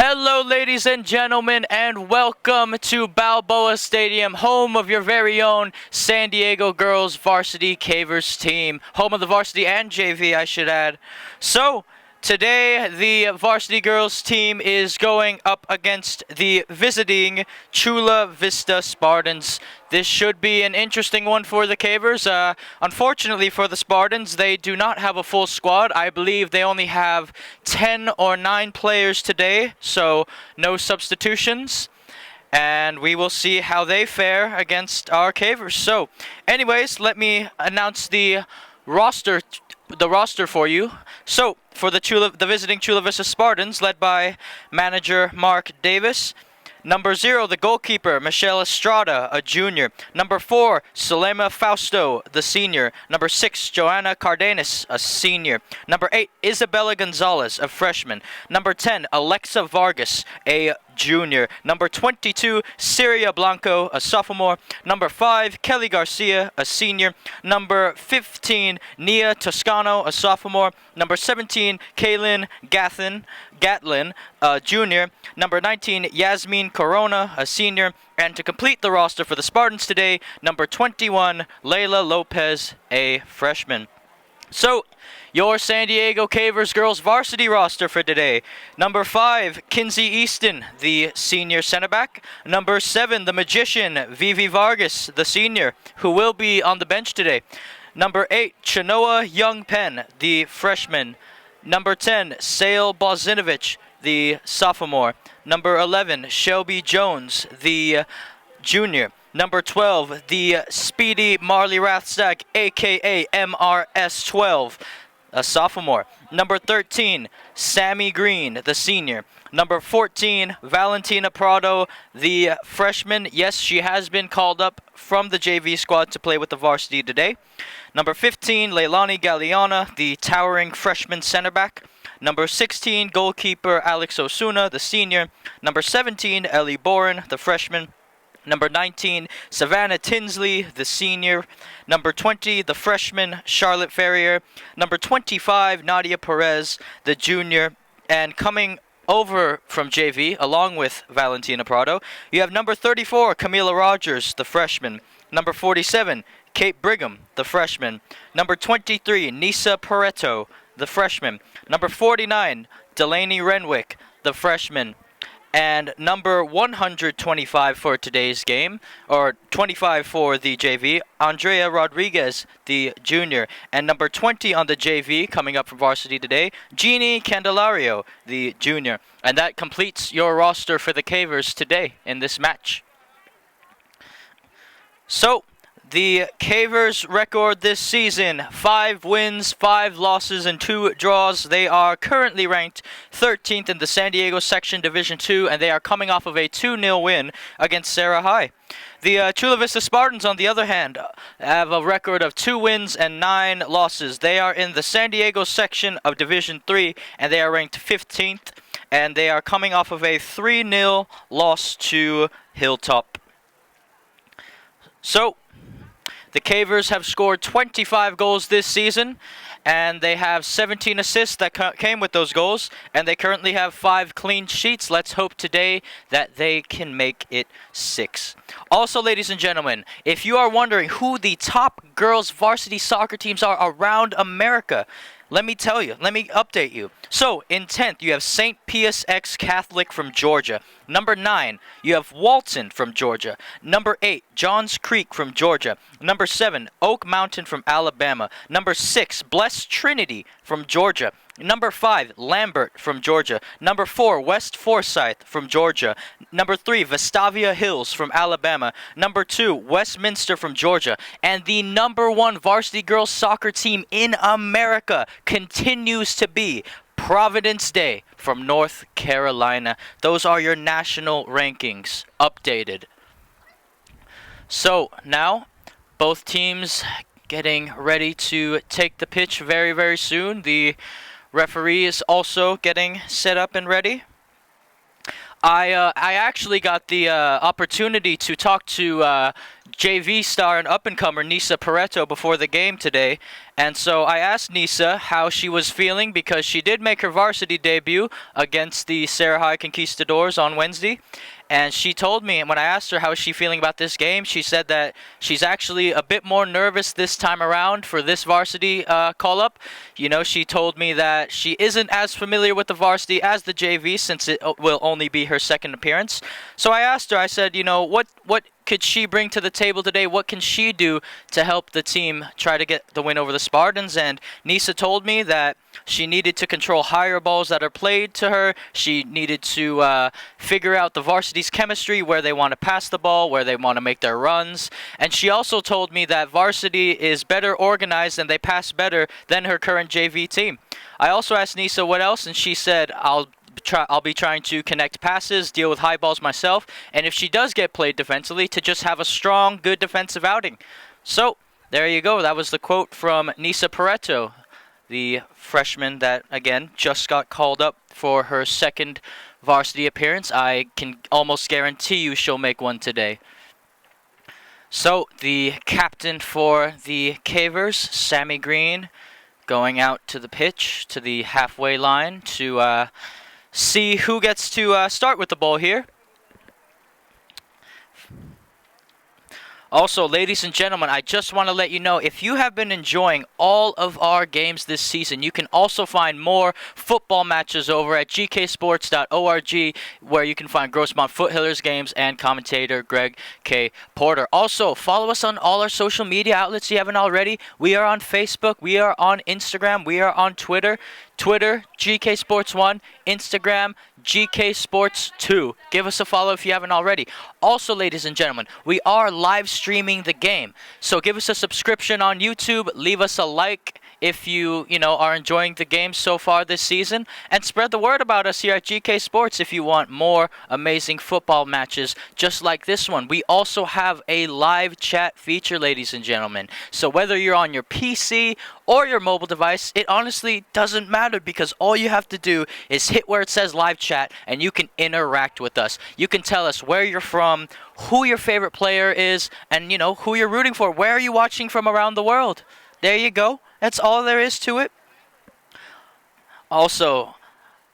Hello, ladies and gentlemen, and welcome to Balboa Stadium, home of your very own San Diego Girls Varsity Cavers team. Home of the varsity and JV, I should add. So, today, the Varsity Girls team is going up against the visiting Chula Vista Spartans. This should be an interesting one for the Cavers. Unfortunately for the Spartans, they do not have a full squad. I believe they only have 10 or 9 players today, so no substitutions. And we will see how they fare against our Cavers. So, anyways, let me announce the roster for you. So, for the visiting Chula Vista Spartans, led by manager Mark Davis. Number 0, the goalkeeper, Michelle Estrada, a junior. Number 4, Selema Fausto, the senior. Number 6, Joanna Cardenas, a senior. Number 8, Isabella Gonzalez, a freshman. Number 10, Alexa Vargas, a junior. Number 22, Syria Blanco, a sophomore. Number 5, Kelly Garcia, a senior. Number 15, Nia Toscano, a sophomore. Number 17, Kaylin Gatlin, a junior. Number 19, Yasmin Corona, a senior. And to complete the roster for the Spartans today, number 21, Layla Lopez, a freshman. So, your San Diego Cavers girls varsity roster for today. Number 5, Kinsey Easton, the senior center back. Number 7, the magician, Vivi Vargas, the senior, who will be on the bench today. Number 8, Chanoa Young-Pen, the freshman. Number 10, Sail Bozinovic, the sophomore. Number 11, Shelby Jones, the junior. Number 12, the speedy Marley Rathstack, a.k.a. MRS12, a sophomore. Number 13, Sammy Green, the senior. Number 14, Valentina Prado, the freshman. Yes, she has been called up from the JV squad to play with the varsity today. Number 15, Leilani Galeana, the towering freshman center back. Number 16, goalkeeper Alex Osuna, the senior. Number 17, Ellie Boren, the freshman. Number 19, Savannah Tinsley, the senior. Number 20, the freshman, Charlotte Ferrier. Number 25, Nadia Perez, the junior. And coming over from JV, along with Valentina Prado, you have number 34, Camila Rogers, the freshman. Number 47, Kate Brigham, the freshman. Number 23, Nisa Pareto, the freshman. Number 49, Delaney Renwick, the freshman. And number 125 for today's game, or 25 for the JV, Andrea Rodriguez, the junior. And number 20 on the JV, coming up from varsity today, Jeannie Candelario, the junior. And that completes your roster for the Cavers today in this match. So, the Cavers record this season, 5 wins, 5 losses, and 2 draws. They are currently ranked 13th in the San Diego Section Division 2, and they are coming off of a 2-0 win against Sarah High. The Chula Vista Spartans, on the other hand, have a record of 2 wins and 9 losses. They are in the San Diego Section of Division 3, and they are ranked 15th, and they are coming off of a 3-0 loss to Hilltop. So, the Cavers have scored 25 goals this season, and they have 17 assists that came with those goals, and they currently have 5 clean sheets. Let's hope today that they can make it 6. Also, ladies and gentlemen, if you are wondering who the top girls varsity soccer teams are around America, let me tell you, let me update you. So, in 10th, you have St. Pius X Catholic from Georgia. Number 9, you have Walton from Georgia. Number 8, Johns Creek from Georgia. Number 7, Oak Mountain from Alabama. Number 6, Blessed Trinity from Georgia. Number 5, Lambert from Georgia. Number 4, West Forsyth from Georgia. Number 3, Vestavia Hills from Alabama. Number 2, Westminster from Georgia. And the number 1 varsity girls soccer team in America continues to be Providence Day from North Carolina. Those are your national rankings updated. So now, both teams getting ready to take the pitch very, very soon. The referee is also getting set up and ready. I actually got the opportunity to talk to JV star and up-and-comer Nisa Pareto before the game today. And so I asked Nisa how she was feeling because she did make her varsity debut against the Serra High Conquistadors on Wednesday. And she told me, and when I asked her how she's feeling about this game, she said that she's actually a bit more nervous this time around for this varsity call-up. You know, she told me that she isn't as familiar with the varsity as the JV since it will only be her second appearance. So I asked her, I said, you know, what could she bring to the table today? What can she do to help the team try to get the win over the Spartans? And Nisa told me that she needed to control higher balls that are played to her. She needed to figure out the varsity's chemistry, where they want to pass the ball, where they want to make their runs. And she also told me that varsity is better organized and they pass better than her current JV team. I also asked Nisa what else, and she said, I'll be trying to connect passes, deal with high balls myself, and if she does get played defensively, to just have a strong, good defensive outing. So, there you go. That was the quote from Nisa Pareto, the freshman that, again, just got called up for her second varsity appearance. I can almost guarantee you she'll make one today. So, the captain for the Cavers, Sammy Green, going out to the pitch, to the halfway line to see who gets to start with the ball here. Also, ladies and gentlemen, I just want to let you know, if you have been enjoying all of our games this season, you can also find more football matches over at gksports.org, where you can find Grossmont Foothillers games and commentator Greg K. Porter. Also, follow us on all our social media outlets if you haven't already. We are on Facebook, we are on Instagram, we are on Twitter, GK Sports 1, Instagram, GK Sports 2. Give us a follow if you haven't already. Also, ladies and gentlemen, we are live streaming the game. So give us a subscription on YouTube, leave us a like if you are enjoying the game so far this season, and spread the word about us here at GK Sports if you want more amazing football matches just like this one. We also have a live chat feature, ladies and gentlemen. So whether you're on your PC or your mobile device, it honestly doesn't matter, because all you have to do is hit where it says live chat and you can interact with us. You can tell us where you're from, who your favorite player is, and who you're rooting for. Where are you watching from around the world? There you go. That's all there is to it. Also,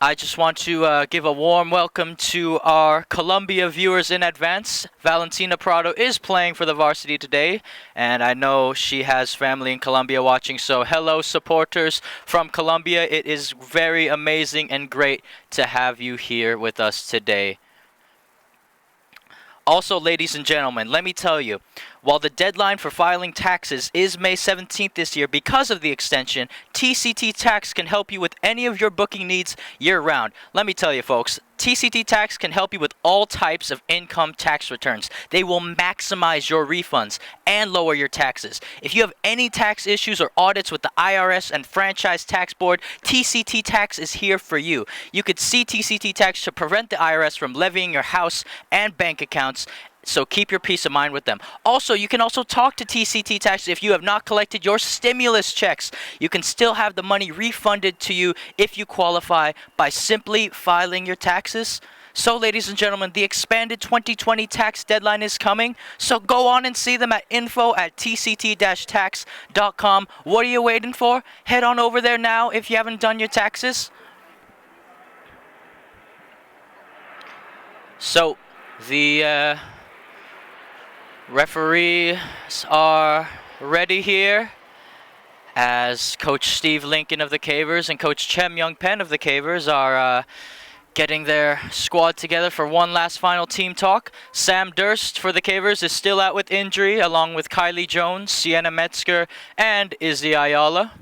I just want to give a warm welcome to our Colombia viewers in advance. Valentina Prado is playing for the varsity today, and I know she has family in Colombia watching. So hello, supporters from Colombia. It is very amazing and great to have you here with us today. Also, ladies and gentlemen, let me tell you, while the deadline for filing taxes is May 17th this year, because of the extension, TCT Tax can help you with any of your booking needs year-round. Let me tell you, folks, TCT Tax can help you with all types of income tax returns. They will maximize your refunds and lower your taxes. If you have any tax issues or audits with the IRS and Franchise Tax Board, TCT Tax is here for you. You could see TCT Tax to prevent the IRS from levying your house and bank accounts. So keep your peace of mind with them. Also, you can also talk to TCT Tax if you have not collected your stimulus checks. You can still have the money refunded to you if you qualify by simply filing your taxes. So, ladies and gentlemen, the expanded 2020 tax deadline is coming. So go on and see them at info@tct-tax.com. What are you waiting for? Head on over there now if you haven't done your taxes. So, the referees are ready here as Coach Steve Lincoln of the Cavers and Coach Chem Young-Pen of the Cavers are getting their squad together for one last final team talk. Sam Durst for the Cavers is still out with injury, along with Kylie Jones, Sienna Metzger, and Izzy Ayala.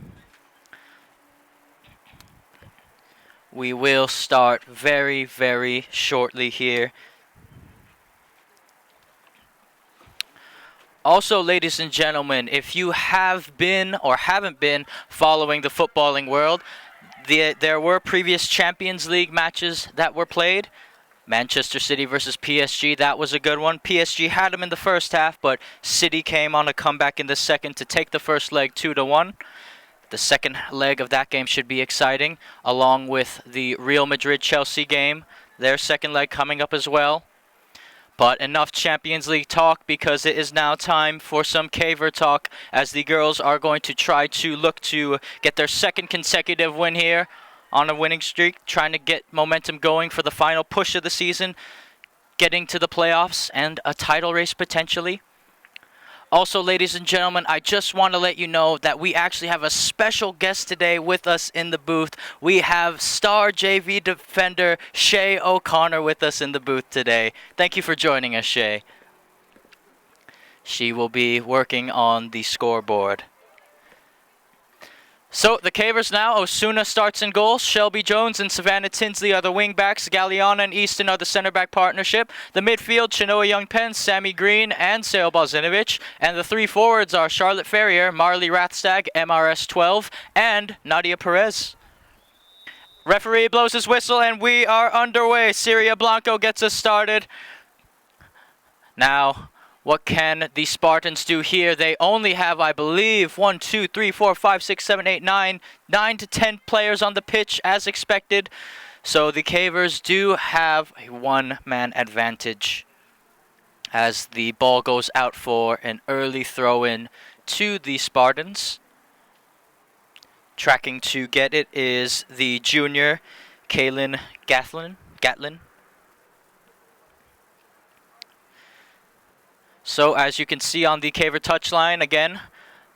We will start very, very shortly here. Also, ladies and gentlemen, if you have been or haven't been following the footballing world, there were previous Champions League matches that were played. Manchester City versus PSG, that was a good one. PSG had them in the first half, but City came on a comeback in the second to take the first leg 2-1. The second leg of that game should be exciting, along with the Real Madrid-Chelsea game, their second leg coming up as well. But enough Champions League talk, because it is now time for some caver talk, as the girls are going to try to look to get their second consecutive win here on a winning streak, trying to get momentum going for the final push of the season, getting to the playoffs and a title race potentially. Also, ladies and gentlemen, I just want to let you know that we actually have a special guest today with us in the booth. We have star JV defender Shay O'Connor with us in the booth today. Thank you for joining us, Shay. She will be working on the scoreboard. So, the Cavers now, Osuna starts in goal. Shelby Jones and Savannah Tinsley are the wingbacks. Galliana and Easton are the center back partnership. The midfield, Chinoa Youngpen, Sammy Green, and Sail Bozinovic. And the three forwards are Charlotte Ferrier, Marley Rathstag, MRS 12, and Nadia Perez. Referee blows his whistle and we are underway. Syria Blanco gets us started. Now, what can the Spartans do here? They only have, I believe, 9 to 10 players on the pitch as expected. So the Cavers do have a one-man advantage as the ball goes out for an early throw-in to the Spartans. Tracking to get it is the junior, Kaylin Gatlin. So as you can see on the Caver touchline, again,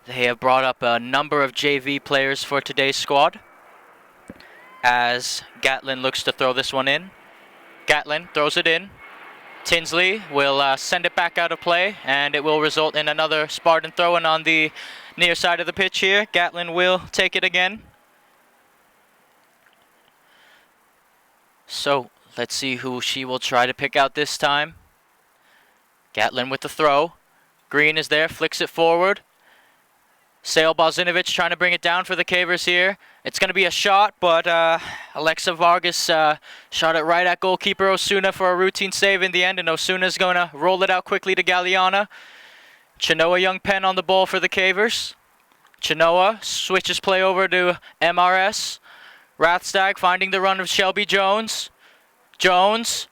they have brought up a number of JV players for today's squad. As Gatlin looks to throw this one in. Gatlin throws it in. Tinsley will send it back out of play, and it will result in another Spartan throw-in on the near side of the pitch here. Gatlin will take it again. So let's see who she will try to pick out this time. Gatlin with the throw. Green is there, flicks it forward. Sail Bozinovic trying to bring it down for the Cavers here. It's going to be a shot, but Alexa Vargas shot it right at goalkeeper Osuna for a routine save in the end, and Osuna's going to roll it out quickly to Galliana. Chinoa Youngpen on the ball for the Cavers. Chinoa switches play over to MRS. Rathstag finding the run of Shelby Jones. Jones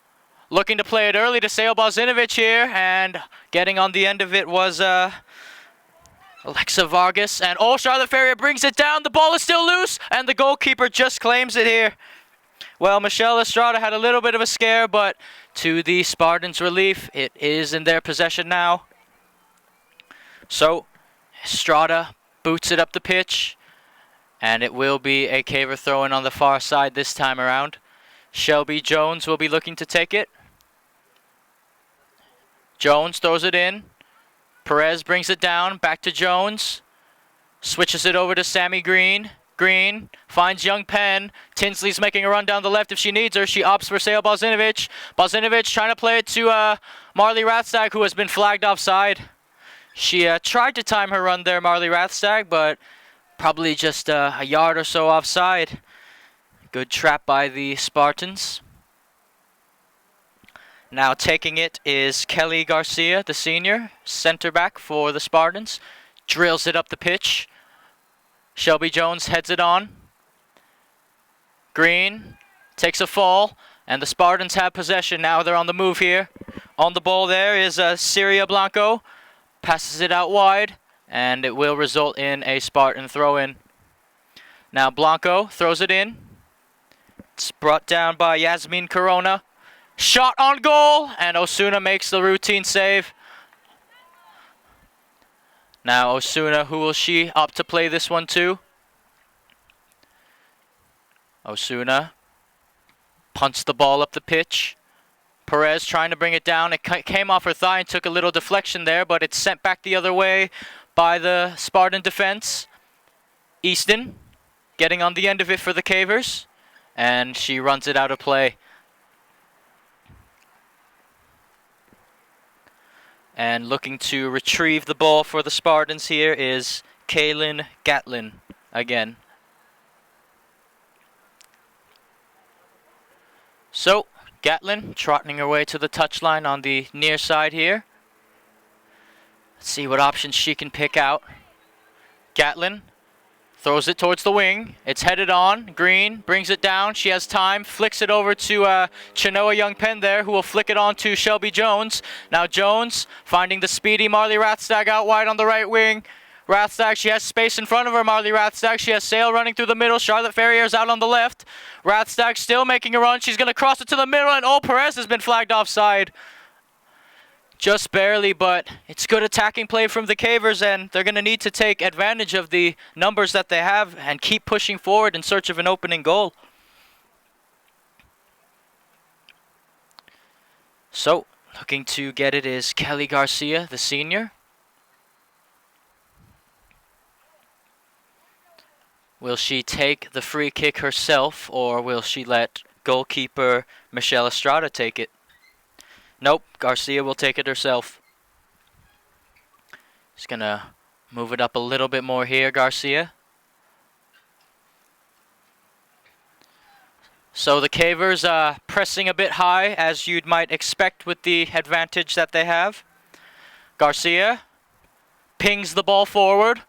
looking to play it early to Sail Bozinovic here, and getting on the end of it was Alexa Vargas. And Charlotte Ferrier brings it down. The ball is still loose, and the goalkeeper just claims it here. Well, Michelle Estrada had a little bit of a scare, but to the Spartans' relief, it is in their possession now. So, Estrada boots it up the pitch, and it will be a Caver throw-in on the far side this time around. Shelby Jones will be looking to take it. Jones throws it in. Perez brings it down, back to Jones. Switches it over to Sammy Green. Green finds Youngpen. Tinsley's making a run down the left if she needs her. She opts for Sail Bozinovic. Bozinovic trying to play it to Marley Rathstag, who has been flagged offside. She tried to time her run there, Marley Rathstag, but probably just a yard or so offside. Good trap by the Spartans. Now taking it is Kelly Garcia, the senior, center back for the Spartans. Drills it up the pitch. Shelby Jones heads it on. Green takes a fall, and the Spartans have possession. Now they're on the move here. On the ball there is Syria Blanco. Passes it out wide, and it will result in a Spartan throw-in. Now Blanco throws it in. It's brought down by Yasmin Corona. Shot on goal, and Osuna makes the routine save. Now Osuna, who will she opt to play this one to? Osuna punts the ball up the pitch. Perez trying to bring it down. It came off her thigh and took a little deflection there, but it's sent back the other way by the Spartan defense. Easton getting on the end of it for the Cavers, and she runs it out of play. And looking to retrieve the ball for the Spartans here is Kaylin Gatlin again. So, Gatlin trotting her way to the touchline on the near side here. Let's see what options she can pick out. Gatlin Throws it towards the wing. It's headed on. Green brings it down. She has time. Flicks it over to Chenoa Young Penn there, who will flick it on to Shelby Jones. Now Jones finding the speedy Marley Rathstag out wide on the right wing. Rathstag, she has space in front of her, Marley Rathstag. She has Sail running through the middle. Charlotte Ferrier's out on the left. Rathstag still making a run. She's going to cross it to the middle, and Perez has been flagged offside. Just barely, but it's good attacking play from the Cavers, and they're going to need to take advantage of the numbers that they have and keep pushing forward in search of an opening goal. So, looking to get it is Kelly Garcia, the senior. Will she take the free kick herself, or will she let goalkeeper Michelle Estrada take it? Nope, Garcia will take it herself. She's going to move it up a little bit more here, Garcia. So the Cavers pressing a bit high, as you might expect with the advantage that they have. Garcia pings the ball forward,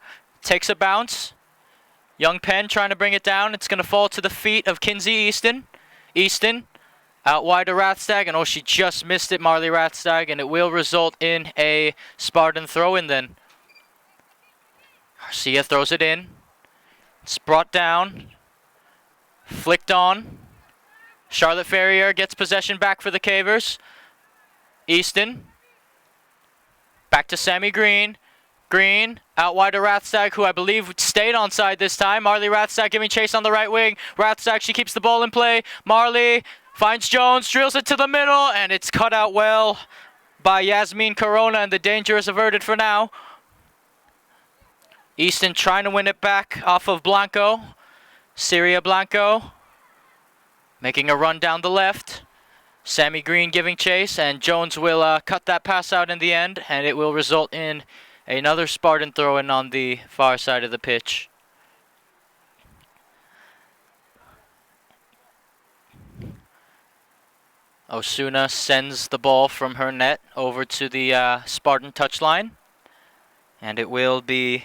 takes a bounce. Young Penn trying to bring it down. It's going to fall to the feet of Kinsey Easton. Easton out wide to Rathstag, and she just missed it, Marley Rathstag, and it will result in a Spartan throw-in then. Garcia throws it in. It's brought down. Flicked on. Charlotte Ferrier gets possession back for the Cavers. Easton. Back to Sammy Green. Green, out wide to Rathstag, who I believe stayed onside this time. Marley Rathstag giving chase on the right wing. Rathstag, she keeps the ball in play. Marley finds Jones, drills it to the middle, and it's cut out well by Yasmin Corona, and the danger is averted for now. Easton trying to win it back off of Blanco. Syria Blanco making a run down the left. Sammy Green giving chase, and Jones will cut that pass out in the end, and it will result in another Spartan throw-in on the far side of the pitch. Osuna sends the ball from her net over to the Spartan touchline. And it will be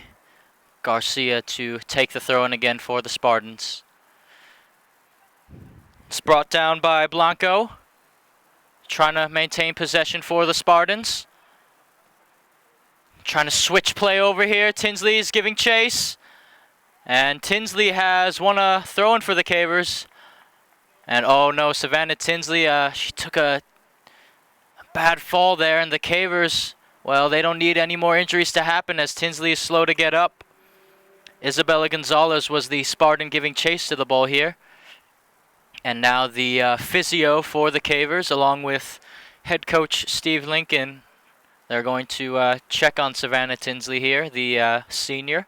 Garcia to take the throw-in again for the Spartans. It's brought down by Blanco. Trying to maintain possession for the Spartans. Trying to switch play over here. Tinsley is giving chase. And Tinsley has won a throw-in for the Cavers. And oh no, Savannah Tinsley, she took a bad fall there. And the Cavers, well, they don't need any more injuries to happen as Tinsley is slow to get up. Isabella Gonzalez was the Spartan giving chase to the ball here. And now the physio for the Cavers, along with head coach Steve Lincoln, they're going to check on Savannah Tinsley here, the senior.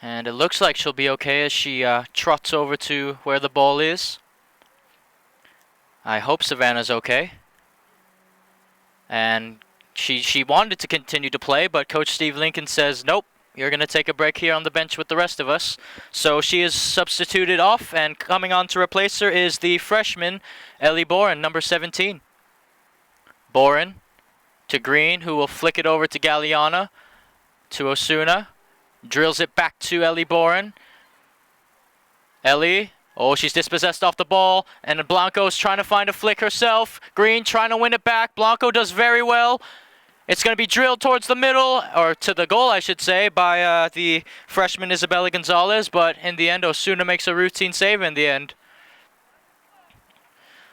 And it looks like she'll be okay as she trots over to where the ball is. I hope Savannah's okay. And she wanted to continue to play, but Coach Steve Lincoln says, nope, you're going to take a break here on the bench with the rest of us. So she is substituted off, and coming on to replace her is the freshman, Ellie Boren, number 17. Boren to Green, who will flick it over to Galeana, to Osuna. Drills it back to Ellie Boren. Ellie, oh, she's dispossessed off the ball, and Blanco's trying to find a flick herself. Green trying to win it back. Blanco does very well. It's going to be drilled towards the middle, or to the goal, I should say, by the freshman Isabella Gonzalez, but in the end, Osuna makes a routine save in the end.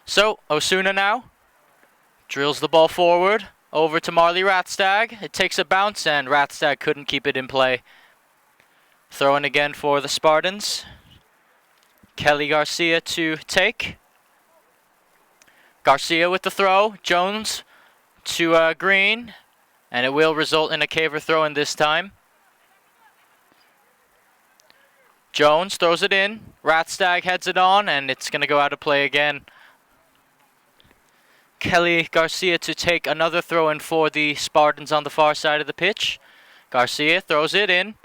So, Osuna now drills the ball forward over to Marley Rathstag. It takes a bounce, and Rathstag couldn't keep it in play. Throw-in again for the Spartans. Kelly Garcia to take. Garcia with the throw. Jones to Green. And it will result in a Caver throw-in this time. Jones throws it in. Rathstag heads it on, and it's going to go out of play again. Kelly Garcia to take another throw-in for the Spartans on the far side of the pitch. Garcia throws it in.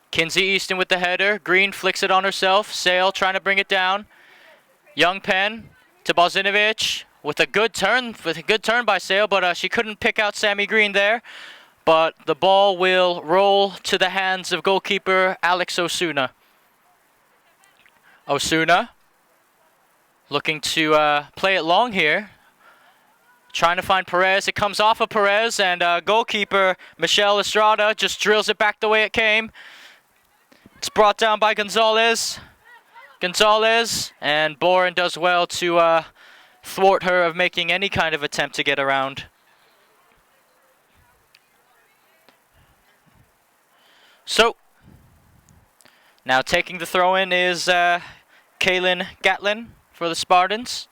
Kinsey Easton with the header. Green flicks it on herself. Sail trying to bring it down. Young Penn to Bozinovic with a good turn by Sail, but she couldn't pick out Sammy Green there. but the ball will roll to the hands of goalkeeper Alex Osuna. Osuna looking to play it long here. Trying to find Perez. It comes off of Perez, and goalkeeper Michelle Estrada just drills it back the way it came. It's brought down by Gonzalez. And Boren does well to thwart her of making any kind of attempt to get around. So, now taking the throw-in is Kaylin Gatlin for the Spartans.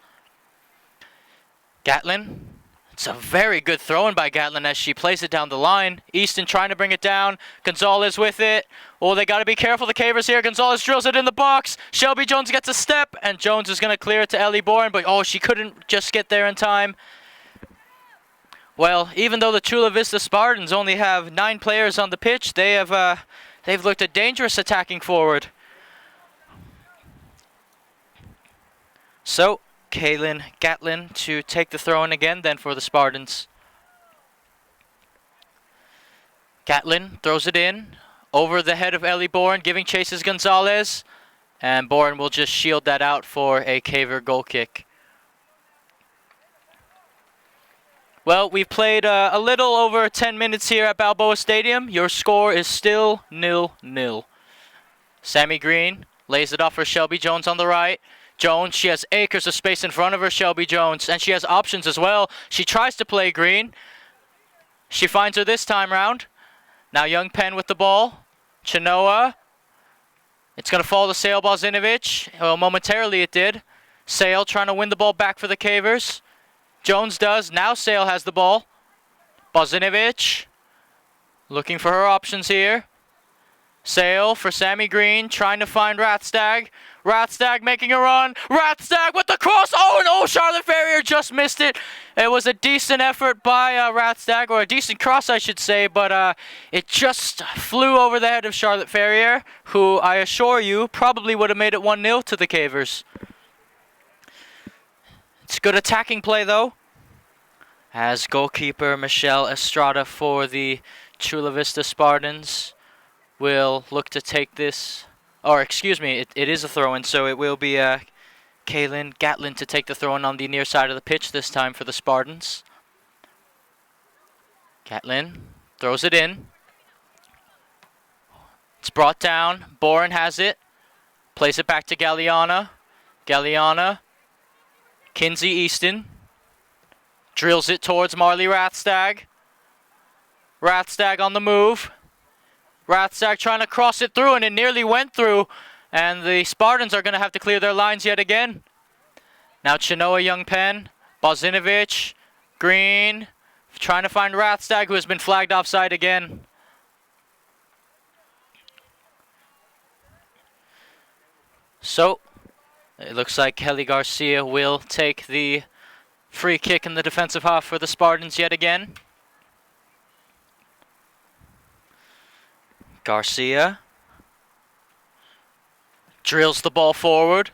Gatlin. It's a very good throw-in by Gatlin as she plays it down the line. Easton trying to bring it down. Gonzalez with it. Oh, they got to be careful, the Cavers here. Gonzalez drills it in the box. Shelby Jones gets a step, and Jones is going to clear it to Ellie Bourne, but oh, she couldn't just get there in time. Well, even though the Chula Vista Spartans only have 9 players on the pitch, they've looked a dangerous attacking forward. So, Kaylin Gatlin to take the throw-in again then for the Spartans. Gatlin throws it in over the head of Ellie Bourne, giving chases Gonzalez, and Bourne will just shield that out for a Caver goal kick. Well, we've played a little over 10 minutes here at Balboa Stadium. Your score is still 0-0. Sammy Green lays it off for Shelby Jones on the right. Jones, she has acres of space in front of her, Shelby Jones, and she has options as well. She tries to play Green. She finds her this time round. Now Young Penn with the ball. Chinoa. It's going to fall to Sail Bozinovic. Well, momentarily it did. Sail trying to win the ball back for the Cavers. Jones does. Now Sail has the ball. Bozinovic looking for her options here. Sail for Sammy Green, trying to find Rathstag. Rathstag making a run. Rathstag with the cross. Oh, no, Charlotte Ferrier just missed it. It was a decent effort by Rathstag, or a decent cross, I should say, but it just flew over the head of Charlotte Ferrier, who, I assure you, probably would have made it 1-0 to the Cavers. It's good attacking play, though, as goalkeeper Michelle Estrada for the Chula Vista Spartans will look to take this, or excuse me, it is a throw-in, so it will be Kaylin Gatlin to take the throw-in on the near side of the pitch this time for the Spartans. Gatlin throws it in. It's brought down. Boren has it. Plays it back to Galliana. Galliana. Kinsey Easton. Drills it towards Marley Rathstag. Rathstag on the move. Rathstag trying to cross it through, and it nearly went through. And the Spartans are going to have to clear their lines yet again. Now Chinoa Young Penn. Bozinovic. Green. Trying to find Rathstag, who has been flagged offside again. So, it looks like Kelly Garcia will take the free kick in the defensive half for the Spartans yet again. Garcia drills the ball forward.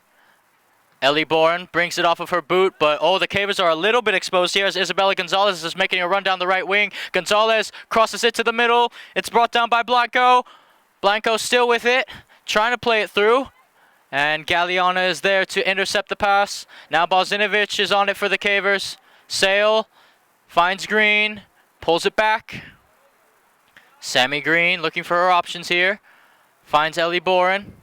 Ellie Bourne brings it off of her boot, but oh, the Cavers are a little bit exposed here as Isabella Gonzalez is making a run down the right wing. Gonzalez crosses it to the middle. It's brought down by Blanco. Blanco still with it, trying to play it through. And Galliana is there to intercept the pass. Now Bozinovic is on it for the Cavers. Sail finds Green, pulls it back. Sammy Green looking for her options here. Finds Ellie Boren.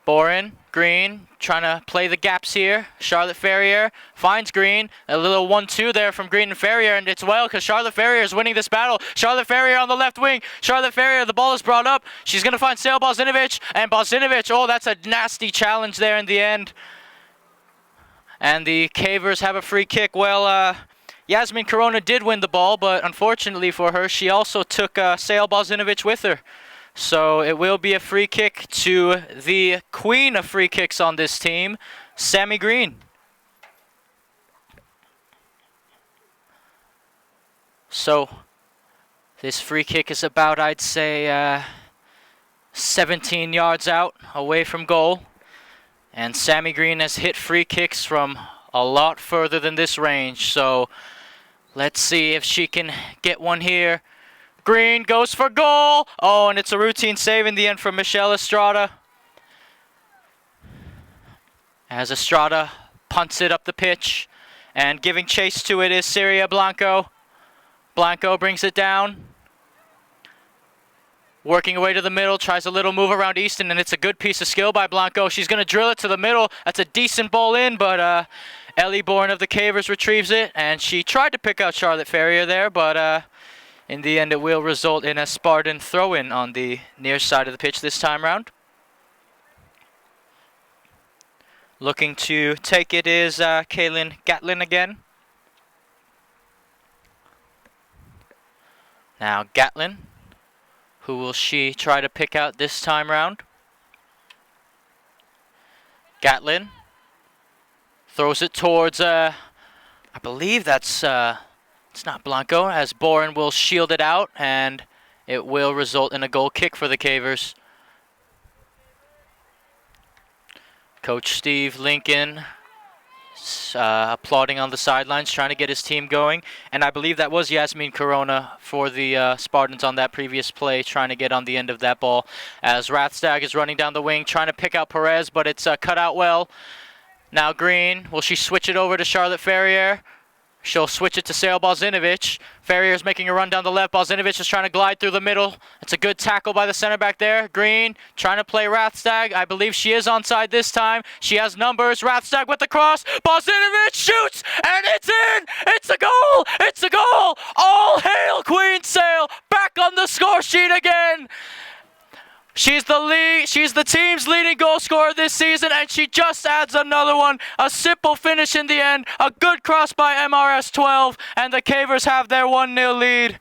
Boren, Green, trying to play the gaps here. Charlotte Ferrier finds Green. A little 1-2 there from Green and Ferrier, and it's well because Charlotte Ferrier is winning this battle. Charlotte Ferrier on the left wing. Charlotte Ferrier, the ball is brought up. She's going to find Sail Bozinovic, and Bozinovic, oh, that's a nasty challenge there in the end. And the Cavers have a free kick. Well, Yasmin Corona did win the ball, but unfortunately for her, she also took Sail Bozinovic with her. So it will be a free kick to the queen of free kicks on this team, Sammy Green. So this free kick is about, I'd say, 17 yards out away from goal. And Sammy Green has hit free kicks from a lot further than this range. So let's see if she can get one here Green goes for goal. Oh, and it's a routine save in the end from Michelle Estrada. As Estrada punts it up the pitch. And giving chase to it is Syria Blanco. Blanco brings it down. Working away to the middle, tries a little move around Easton, and it's a good piece of skill by Blanco. She's going to drill it to the middle. That's a decent ball in, but Ellie Bourne of the Cavers retrieves it, and she tried to pick out Charlotte Ferrier there, but in the end it will result in a Spartan throw-in on the near side of the pitch this time round. Looking to take it is Kaylin Gatlin again. Now Gatlin. Who will she try to pick out this time round? Gatlin throws it towards, I believe that's, it's not Blanco, as Boren will shield it out, and it will result in a goal kick for the Cavers. Coach Steve Lincoln applauding on the sidelines, trying to get his team going. And I believe that was Yasmin Corona for the Spartans on that previous play, trying to get on the end of that ball. As Rathstag is running down the wing, trying to pick out Perez, but it's cut out well. Now Green, will she switch it over to Charlotte Ferrier? She'll switch it to Sail Bozinovic. Ferrier's making a run down the left. Bozinovic is trying to glide through the middle. It's a good tackle by the center back there. Green trying to play Rathstag. I believe she is onside this time. She has numbers. Rathstag with the cross. Bozinovic shoots, and it's in! It's a goal! It's a goal! All hail Queen Sail! Back on the score sheet again! She's the team's leading goal scorer this season, and she just adds another one. A simple finish in the end. A good cross by MRS 12, and the Cavers have their 1-0 lead.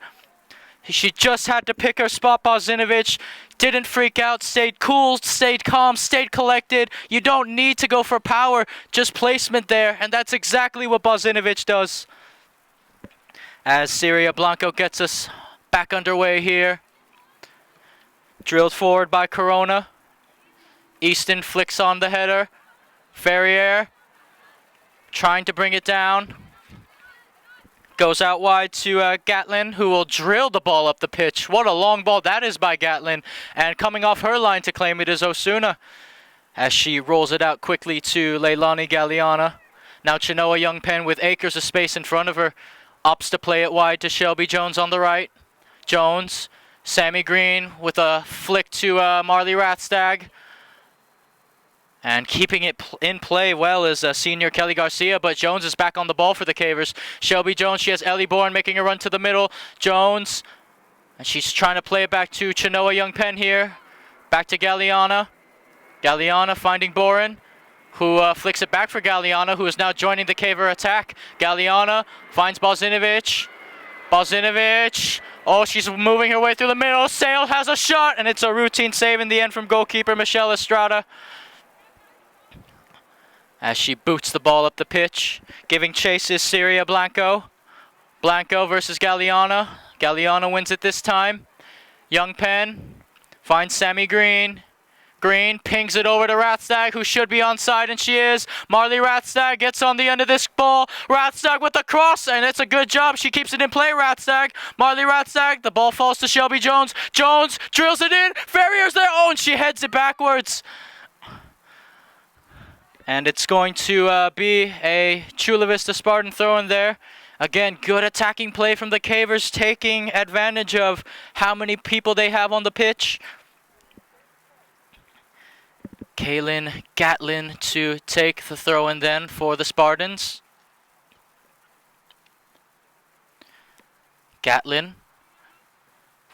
She just had to pick her spot. Bozinovic didn't freak out, stayed cool, stayed calm, stayed collected. You don't need to go for power, just placement there, and that's exactly what Bozinovic does. As Syria Blanco gets us back underway here. Drilled forward by Corona. Easton flicks on the header. Ferrier trying to bring it down. Goes out wide to Gatlin, who will drill the ball up the pitch. What a long ball that is by Gatlin. And coming off her line to claim it is Osuna, as she rolls it out quickly to Leilani Galliana. Now Chinoa Youngpen with acres of space in front of her. Opts to play it wide to Shelby Jones on the right. Jones. Sammy Green with a flick to Marley Rathstag. And keeping it in play well is senior Kelly Garcia, but Jones is back on the ball for the Cavers. Shelby Jones, she has Ellie Bourne making a run to the middle. Jones, and she's trying to play it back to Chinoa Youngpen here. Back to Galliana. Galliana finding Boren, who flicks it back for Galliana, who is now joining the Caver attack. Galliana finds Bozinovic. Bozinovic. Oh, she's moving her way through the middle. Sail has a shot, and it's a routine save in the end from goalkeeper Michelle Estrada. As she boots the ball up the pitch. Giving chase is Syria Blanco. Blanco versus Galliana. Galliana wins it this time. Youngpen finds Sammy Green. Green pings it over to Rathstag, who should be onside, and she is. Marley Rathstag gets on the end of this ball. Rathstag with the cross, and it's a good job. She keeps it in play, Rathstag. Marley Rathstag, the ball falls to Shelby Jones. Jones drills it in. Ferrier's there. Oh, and she heads it backwards. And it's going to be a Chula Vista Spartan throw in there. Again, good attacking play from the Cavers, taking advantage of how many people they have on the pitch. Kaylin Gatlin to take the throw in then for the Spartans. Gatlin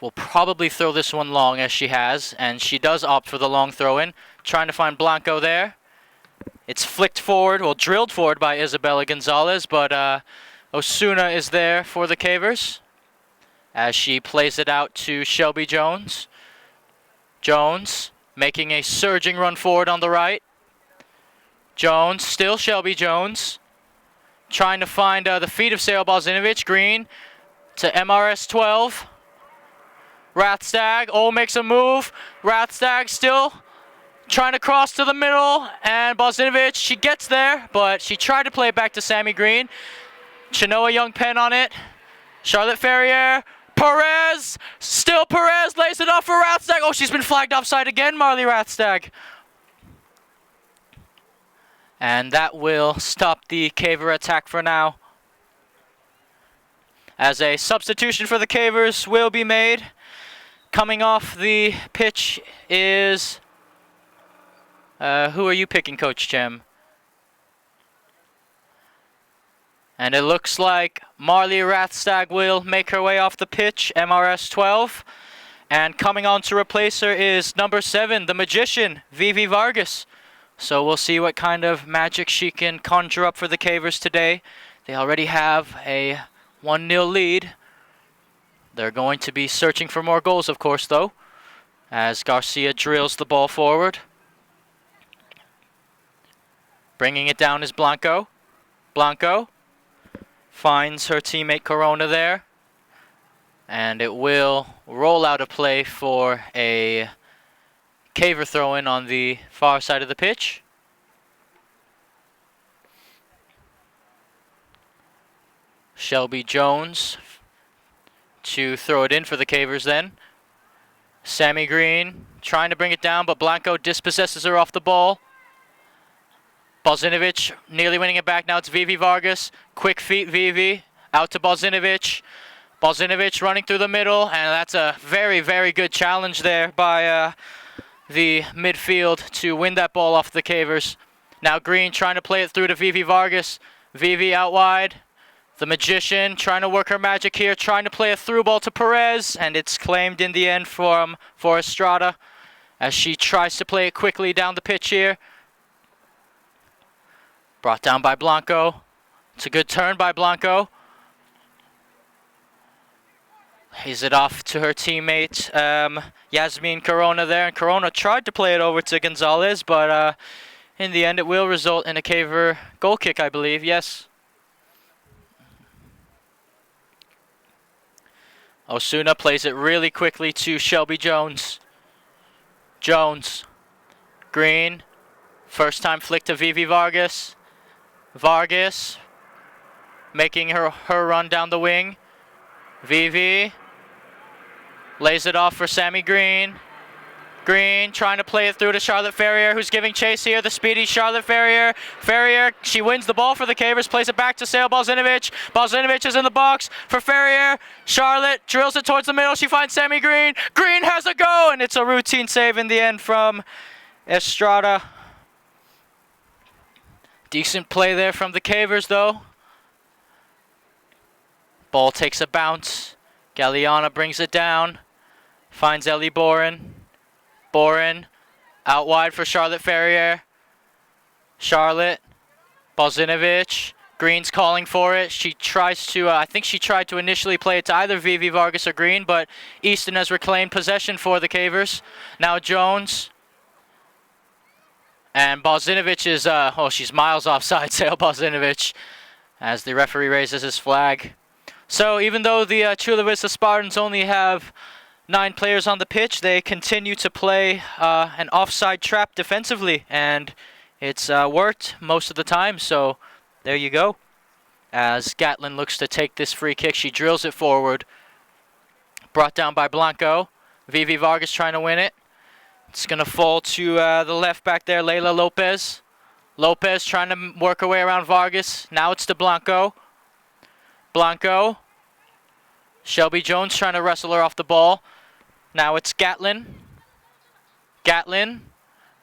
will probably throw this one long, as she has, and she does opt for the long throw in. Trying to find Blanco there. It's flicked forward, well, drilled forward by Isabella Gonzalez, but Osuna is there for the Cavers as she plays it out to Shelby Jones. Jones making a surging run forward on the right. Jones, still Shelby Jones. Trying to find the feet of Sail Bozinovic. Green to MRS 12. Rathstag, makes a move. Rathstag still trying to cross to the middle. And Bozinovic, she gets there, but she tried to play it back to Sammy Green. Chinoa Youngpen on it. Charlotte Ferrier Perez! Still Perez lays it off for Rathstag. Oh, she's been flagged offside again, Marley Rathstag. And that will stop the Caver attack for now. As a substitution for the Cavers will be made. Coming off the pitch is... who are you picking, Coach Jem? And it looks like Marley Rathstag will make her way off the pitch, MRS 12. And coming on to replace her is number 7, the Magician, Vivi Vargas. So we'll see what kind of magic she can conjure up for the Cavers today. They already have a 1-0 lead. They're going to be searching for more goals, of course, though, as Garcia drills the ball forward. Bringing it down is Blanco. Blanco finds her teammate Corona there. And it will roll out of play for a Caver throw-in on the far side of the pitch. Shelby Jones to throw it in for the Cavers then. Sammy Green trying to bring it down, but Blanco dispossesses her off the ball. Bozinovic nearly winning it back. Now it's Vivi Vargas. Quick feet Vivi. Out to Bozinovic. Bozinovic running through the middle, and that's a very, very good challenge there by the midfield to win that ball off the Cavers. Now Green trying to play it through to Vivi Vargas. Vivi out wide. The Magician trying to work her magic here, trying to play a through ball to Perez, and it's claimed in the end for Estrada as she tries to play it quickly down the pitch here. Brought down by Blanco. It's a good turn by Blanco. Lays it off to her teammate, Yasmin Corona there. And Corona tried to play it over to Gonzalez, but in the end it will result in a Caver goal kick, I believe. Yes. Osuna plays it really quickly to Shelby Jones. Jones. Green. First time flick to Vivi Vargas. Vargas making her run down the wing. Vivi lays it off for Sammy Green. Green trying to play it through to Charlotte Ferrier, who's giving chase here. The speedy Charlotte Ferrier. Ferrier, she wins the ball for the Cavers, plays it back to Sail Bozinovic. Bozinovic is in the box for Ferrier. Charlotte drills it towards the middle. She finds Sammy Green. Green has a go, and it's a routine save in the end from Estrada. Decent play there from the Cavers, though. Ball takes a bounce. Galliana brings it down. Finds Ellie Boren. Boren out wide for Charlotte Ferrier. Charlotte. Bozinovic. Green's calling for it. She tries to, I think she tried to initially play it to either Vivi Vargas or Green, but Easton has reclaimed possession for the Cavers. Now Jones. And Bozinovic is, she's miles offside, Sail Bozinovic, as the referee raises his flag. So even though the Chula Vista Spartans only have 9 players on the pitch, they continue to play an offside trap defensively, and it's worked most of the time, so there you go. As Gatlin looks to take this free kick, she drills it forward. Brought down by Blanco. Vivi Vargas trying to win it. It's going to fall to the left back there, Leila Lopez. Lopez trying to work her way around Vargas. Now it's to Blanco. Blanco. Shelby Jones trying to wrestle her off the ball. Now it's Gatlin. Gatlin.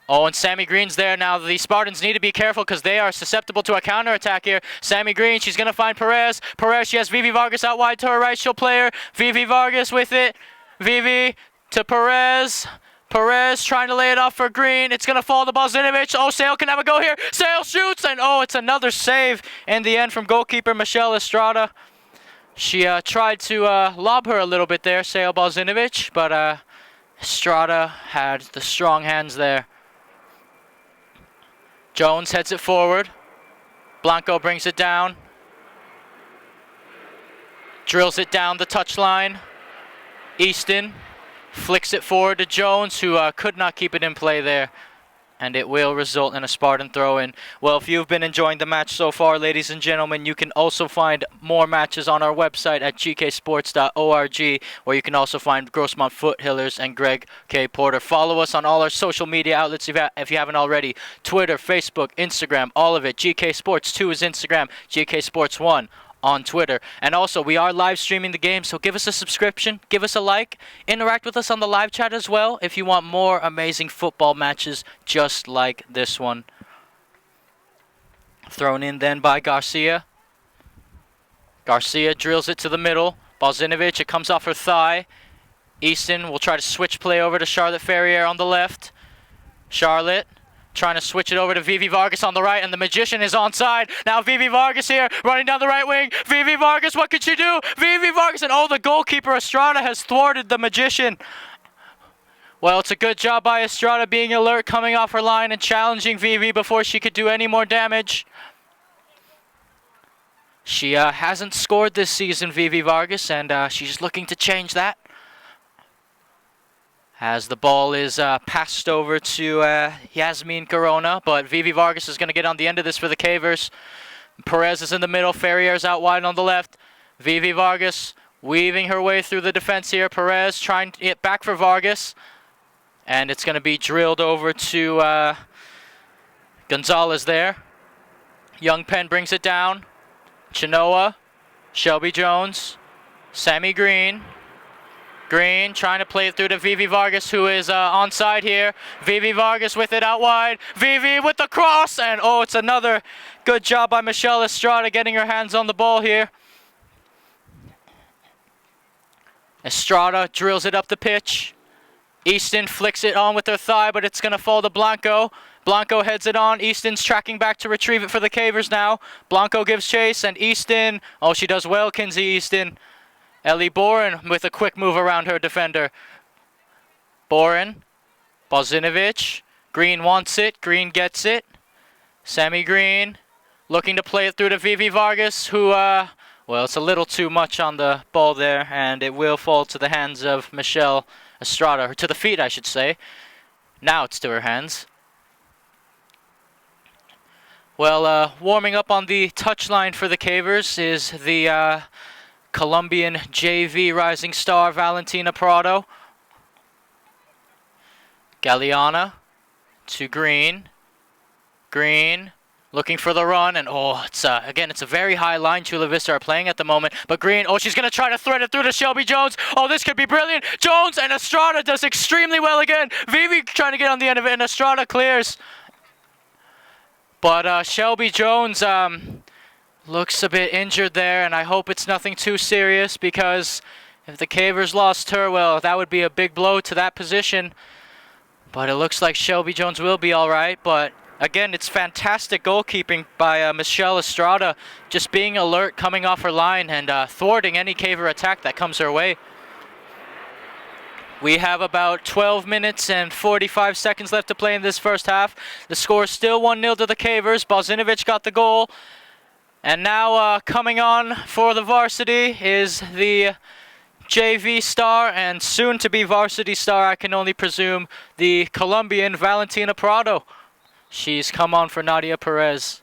Oh, and Sammy Green's there. Now the Spartans need to be careful because they are susceptible to a counterattack here. Sammy Green, she's going to find Perez. Perez, she has Vivi Vargas out wide to her right. She'll play her. Vivi Vargas with it. Vivi to Perez. Perez trying to lay it off for Green. It's going to fall to Bozinovic. Oh, Sail can have a go here. Sail shoots, and oh, it's another save in the end from goalkeeper Michelle Estrada. She tried to lob her a little bit there, Sail Bozinovic, but Estrada had the strong hands there. Jones heads it forward. Blanco brings it down. Drills it down the touchline. Easton flicks it forward to Jones, who could not keep it in play there. And it will result in a Spartan throw-in. Well, if you've been enjoying the match so far, ladies and gentlemen, you can also find more matches on our website at gksports.org, where you can also find Grossmont Foothillers and Greg K. Porter. Follow us on all our social media outlets if you haven't already. Twitter, Facebook, Instagram, all of it. GK Sports 2 is Instagram, GK Sports 1 on Twitter. And also, we are live streaming the game, so give us a subscription, give us a like, interact with us on the live chat as well if you want more amazing football matches just like this one. Thrown in then by Garcia. Garcia drills it to the middle. Bozinovic, it comes off her thigh. Easton will try to switch play over to Charlotte Ferrier on the left. Charlotte trying to switch it over to Vivi Vargas on the right, and the Magician is onside. Now Vivi Vargas here, running down the right wing. Vivi Vargas, what could she do? Vivi Vargas, and oh, the goalkeeper Estrada has thwarted the Magician. Well, it's a good job by Estrada being alert, coming off her line and challenging Vivi before she could do any more damage. She hasn't scored this season, Vivi Vargas, and she's looking to change that. As the ball is passed over to Yasmin Corona, but Vivi Vargas is going to get on the end of this for the Cavers. Perez is in the middle, Ferrier's out wide on the left. Vivi Vargas weaving her way through the defense here. Perez trying to get back for Vargas. And it's going to be drilled over to Gonzalez there. Young Penn brings it down. Chinoa, Shelby Jones, Sammy Green. Green trying to play it through to Vivi Vargas, who is onside here. Vivi Vargas with it out wide. Vivi with the cross, and oh, it's another good job by Michelle Estrada getting her hands on the ball here. Estrada drills it up the pitch. Easton flicks it on with her thigh, but it's going to fall to Blanco. Blanco heads it on. Easton's tracking back to retrieve it for the Cavers now. Blanco gives chase, and Easton, oh, she does well, Kinsey Easton. Ellie Boren with a quick move around her defender. Boren, Bozinovic, Green wants it, Green gets it. Sammy Green looking to play it through to Vivi Vargas, who, well, it's a little too much on the ball there, and it will fall to the hands of Michelle Estrada, or to the feet, I should say. Now it's to her hands. Well, warming up on the touchline for the Cavers is the Colombian JV rising star Valentina Prado. Galeana to Green. Green looking for the run, and oh, it's again, it's a very high line Chula Vista are playing at the moment. But Green, oh, she's going to try to thread it through to Shelby Jones. Oh, this could be brilliant. Jones, and Estrada does extremely well again. Vivi trying to get on the end of it, and Estrada clears. But Shelby Jones looks a bit injured there, and I hope it's nothing too serious, because if the Cavers lost her, well, that would be a big blow to that position. But it looks like Shelby Jones will be all right. But again, it's fantastic goalkeeping by Michelle Estrada, just being alert, coming off her line, and thwarting any Caver attack that comes her way. We have about 12 minutes and 45 seconds left to play in this first half. The score is still 1-0 to the Cavers. Bozinovic got the goal. And now coming on for the varsity is the JV star and soon to be varsity star, I can only presume, the Colombian Valentina Prado. She's come on for Nadia Perez.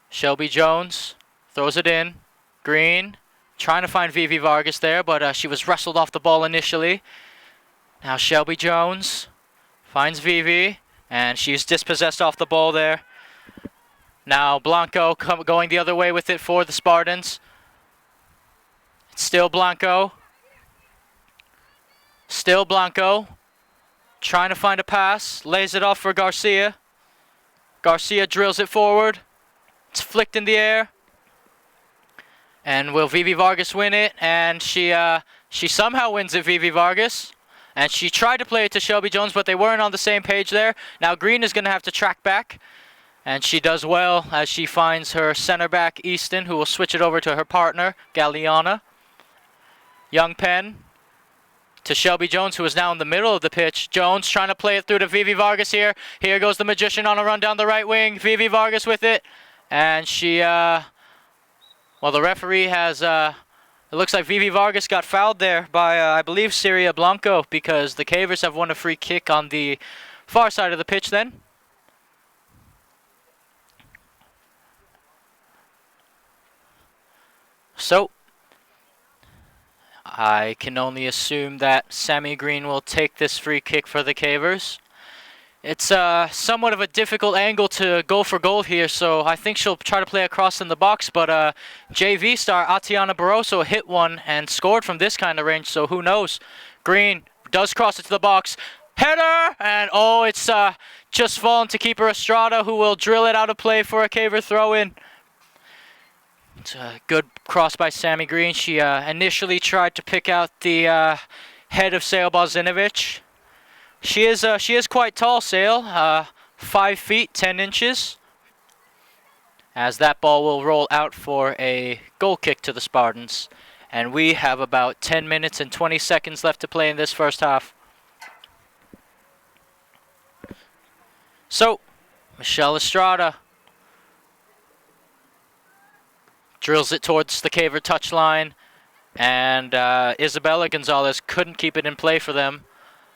Shelby Jones throws it in. Green trying to find Vivi Vargas there, but she was wrestled off the ball initially. Now Shelby Jones finds Vivi, and she's dispossessed off the ball there. Now Blanco going the other way with it for the Spartans. It's still Blanco. Still Blanco. Trying to find a pass. Lays it off for Garcia. Garcia drills it forward. It's flicked in the air. And will Vivi Vargas win it? And she somehow wins it, Vivi Vargas. And she tried to play it to Shelby Jones, but they weren't on the same page there. Now Green is going to have to track back. And she does well as she finds her center back, Easton, who will switch it over to her partner, Galeana. Young Penn to Shelby Jones, who is now in the middle of the pitch. Jones trying to play it through to Vivi Vargas here. Here goes the Magician on a run down the right wing. Vivi Vargas with it. And she, well, the referee has, it looks like Vivi Vargas got fouled there by, I believe, Syria Blanco, because the Cavers have won a free kick on the far side of the pitch then. So, I can only assume that Sammy Green will take this free kick for the Cavers. It's somewhat of a difficult angle to go for goal here, so I think she'll try to play across in the box, but JV star Atiana Barroso hit one and scored from this kind of range, so who knows. Green does cross it to the box. Header! And oh, it's just fallen to keeper Estrada, who will drill it out of play for a Caver throw-in. It's a good cross by Sammy Green. She initially tried to pick out the head of Sail Bozinovic. She is quite tall, Sail, 5 feet 10 inches. As that ball will roll out for a goal kick to the Spartans, and we have about 10 minutes and 20 seconds left to play in this first half. So, Michelle Estrada drills it towards the Caver touchline, and Isabella Gonzalez couldn't keep it in play for them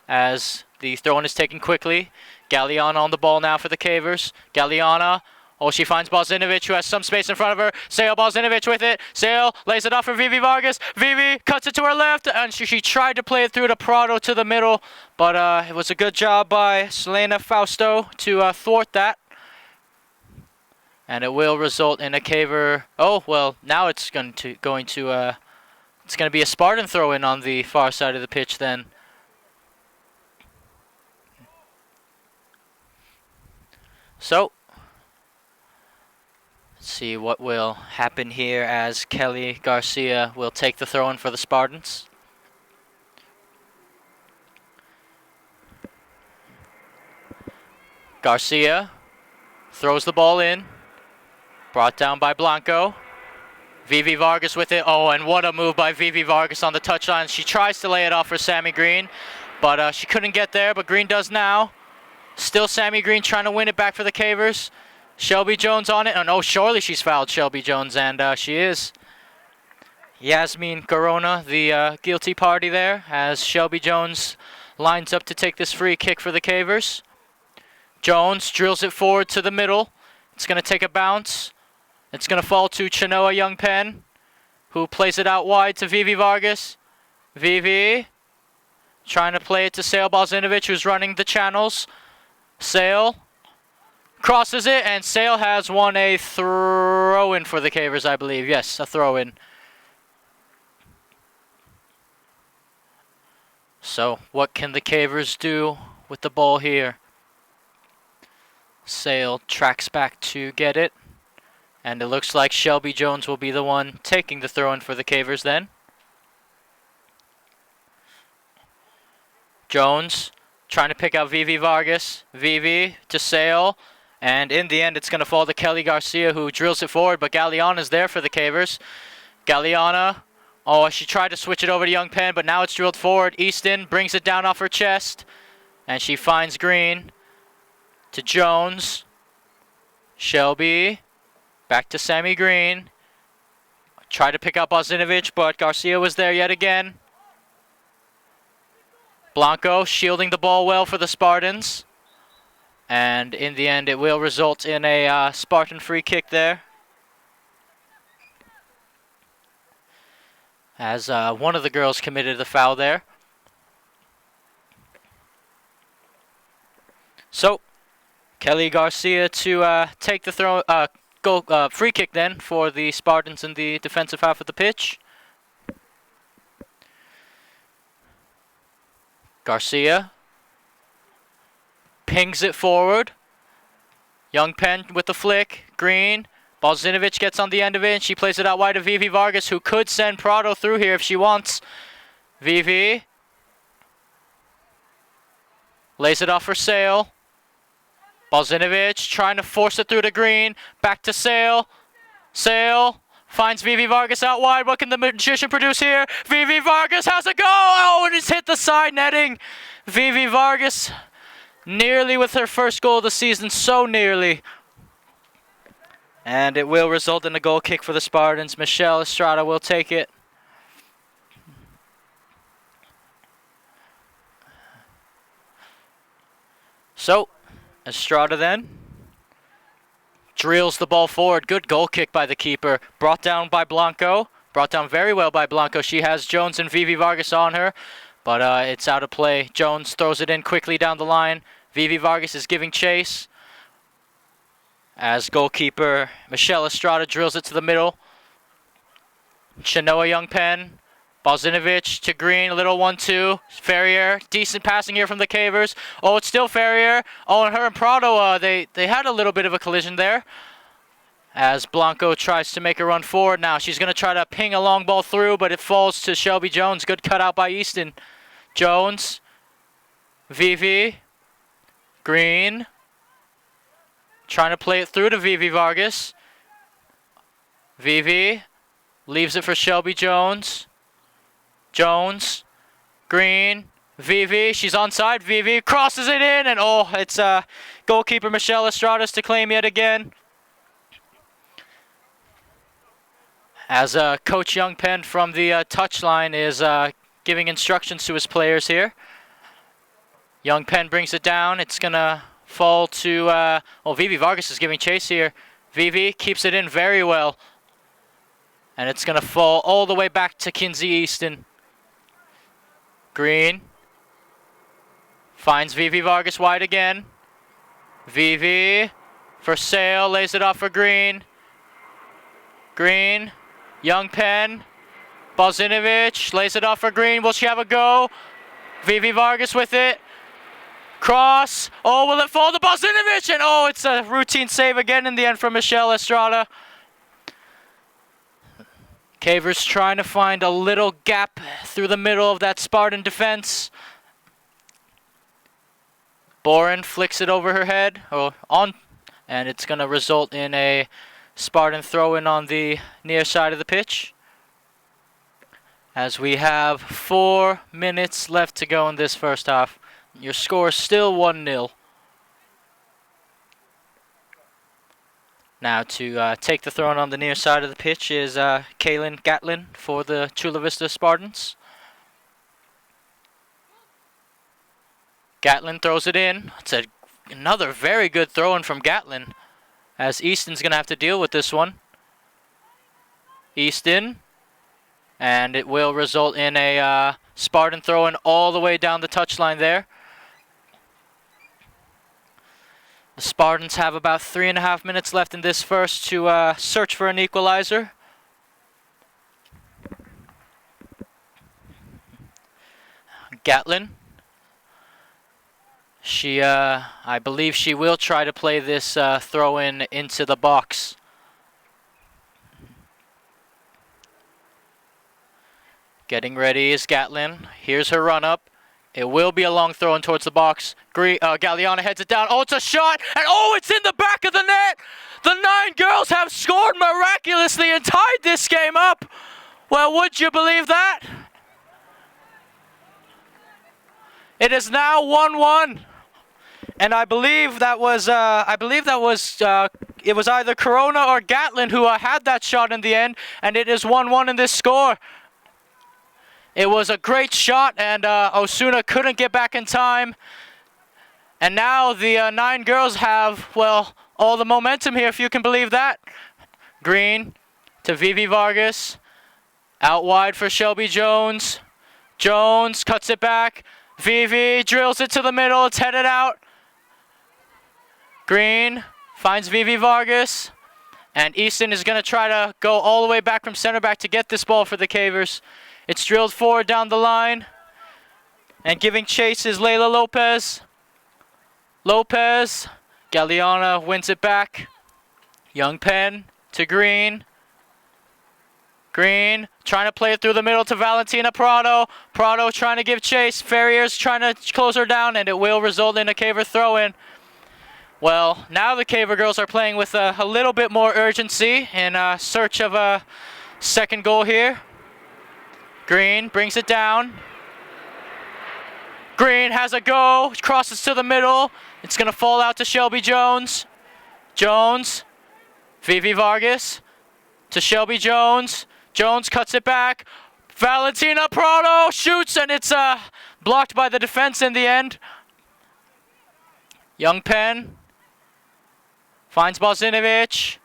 as the throw-in is taken quickly. Galeana on the ball now for the Cavers. Galeana, oh, she finds Bozinovic, who has some space in front of her. Sail Bozinovic with it. Sail lays it off for Vivi Vargas. Vivi cuts it to her left, and she tried to play it through to Prado to the middle, but it was a good job by Selena Fausto to thwart that. And it will result in a Caver. Oh, well, now it's going to be a Spartan throw-in on the far side of the pitch then. So, let's see what will happen here as Kelly Garcia will take the throw-in for the Spartans. Garcia throws the ball in. Brought down by Blanco. Vivi Vargas with it. Oh, and what a move by Vivi Vargas on the touchline. She tries to lay it off for Sammy Green, but she couldn't get there, but Green does now. Still Sammy Green trying to win it back for the Cavers. Shelby Jones on it. Oh, no, surely she's fouled Shelby Jones, and she is. Yasmin Corona, the guilty party there, as Shelby Jones lines up to take this free kick for the Cavers. Jones drills it forward to the middle. It's going to take a bounce. It's going to fall to Chenoa Youngpen, who plays it out wide to Vivi Vargas. Vivi trying to play it to Sail Bozinovic, who's running the channels. Sail crosses it, and Sail has won a throw-in for the Cavers, I believe. Yes, a throw-in. So, what can the Cavers do with the ball here? Sail tracks back to get it, and it looks like Shelby Jones will be the one taking the throw-in for the Cavers then. Jones trying to pick out Vivi Vargas. Vivi to Sail, and in the end it's going to fall to Kelly Garcia, who drills it forward, but Galeana's there for the Cavers. Galeana, oh, she tried to switch it over to Youngpen, but now it's drilled forward. Easton brings it down off her chest, and she finds Green. To Jones. Shelby. Back to Sammy Green. Tried to pick up Bozinovic, but Garcia was there yet again. Blanco shielding the ball well for the Spartans. And in the end, it will result in a Spartan free kick there. As one of the girls committed the foul there. So, Kelly Garcia to take the free kick then for the Spartans in the defensive half of the pitch. Garcia pings it forward. Youngpen with the flick. Green. Bozinovic gets on the end of it, and she plays it out wide to Vivi Vargas, who could send Prado through here if she wants. Vivi lays it off for Sail. Bozinovic trying to force it through to Green. Back to Sail. Sail finds Vivi Vargas out wide. What can the magician produce here? Vivi Vargas has a go! Oh, and it's hit the side netting. Vivi Vargas nearly with her first goal of the season. So nearly. And it will result in a goal kick for the Spartans. Michelle Estrada will take it. So, Estrada then drills the ball forward. Good goal kick by the keeper. Brought down by Blanco. Brought down very well by Blanco. She has Jones and Vivi Vargas on her, but it's out of play. Jones throws it in quickly down the line. Vivi Vargas is giving chase as goalkeeper Michelle Estrada drills it to the middle. Chenoa Youngpen. Bozinovic to Green, a little 1-2. Ferrier, decent passing here from the Cavers. Oh, it's still Ferrier. Oh, and her and Prado, they had a little bit of a collision there. As Blanco tries to make a run forward now. She's going to try to ping a long ball through, but it falls to Shelby Jones. Good cutout by Easton. Jones. Vivi. Green. Trying to play it through to Vivi Vargas. Vivi. Leaves it for Shelby Jones. Jones. Green. Vivi. She's onside. Vivi crosses it in. And oh, it's goalkeeper Michelle Estrada's to claim yet again. As Coach Youngpen from the touchline is giving instructions to his players here. Youngpen brings it down. It's going to fall to... well, Vivi Vargas is giving chase here. Vivi keeps it in very well. And it's going to fall all the way back to Kinsey Easton. Green. Finds Vivi Vargas wide again. Vivi for Sail. Lays it off for Green. Green. Youngpen. Bozinovic. Lays it off for Green. Will she have a go? Vivi Vargas with it. Cross. Oh, will it fall to Bozinovic? And oh, it's a routine save again in the end from Michelle Estrada. Cavers trying to find a little gap through the middle of that Spartan defense. Boren flicks it over her head, and it's going to result in a Spartan throw-in on the near side of the pitch. As we have 4 minutes left to go in this first half. Your score is still 1-0. Now to take the throw-in on the near side of the pitch is Kaylin Gatlin for the Chula Vista Spartans. Gatlin throws it in. It's another very good throw-in from Gatlin, as Easton's going to have to deal with this one. Easton, and it will result in a Spartan throw-in all the way down the touchline there. The Spartans have about 3.5 minutes left in this first to search for an equalizer. Gatlin. She, I believe she will try to play this throw-in into the box. Getting ready is Gatlin. Here's her run-up. It will be a long throw-in towards the box. Galliana heads it down. Oh, it's a shot! And oh, it's in the back of the net! The 9 girls have scored miraculously and tied this game up! Well, would you believe that? It is now 1-1. And I believe that was it was either Corona or Gatlin who had that shot in the end, and it is 1-1 in this score. It was a great shot, and Osuna couldn't get back in time. And now the 9 girls have, well, all the momentum here, if you can believe that. Green to Vivi Vargas. Out wide for Shelby Jones. Jones cuts it back. Vivi drills it to the middle. It's headed out. Green finds Vivi Vargas. And Easton is going to try to go all the way back from center back to get this ball for the Cavers. It's drilled forward down the line. And giving chase is Layla Lopez. Lopez. Galliana wins it back. Youngpen to Green. Green trying to play it through the middle to Valentina Prado. Prado trying to give chase. Ferrier's trying to close her down, and it will result in a Caver throw-in. Well, now the Caver girls are playing with a little bit more urgency in search of a second goal here. Green brings it down. Green has a go, crosses to the middle. It's going to fall out to Shelby Jones. Jones, Vivi Vargas to Shelby Jones. Jones cuts it back. Valentina Prado shoots, and it's blocked by the defense in the end. Young Penn finds Bozinovic.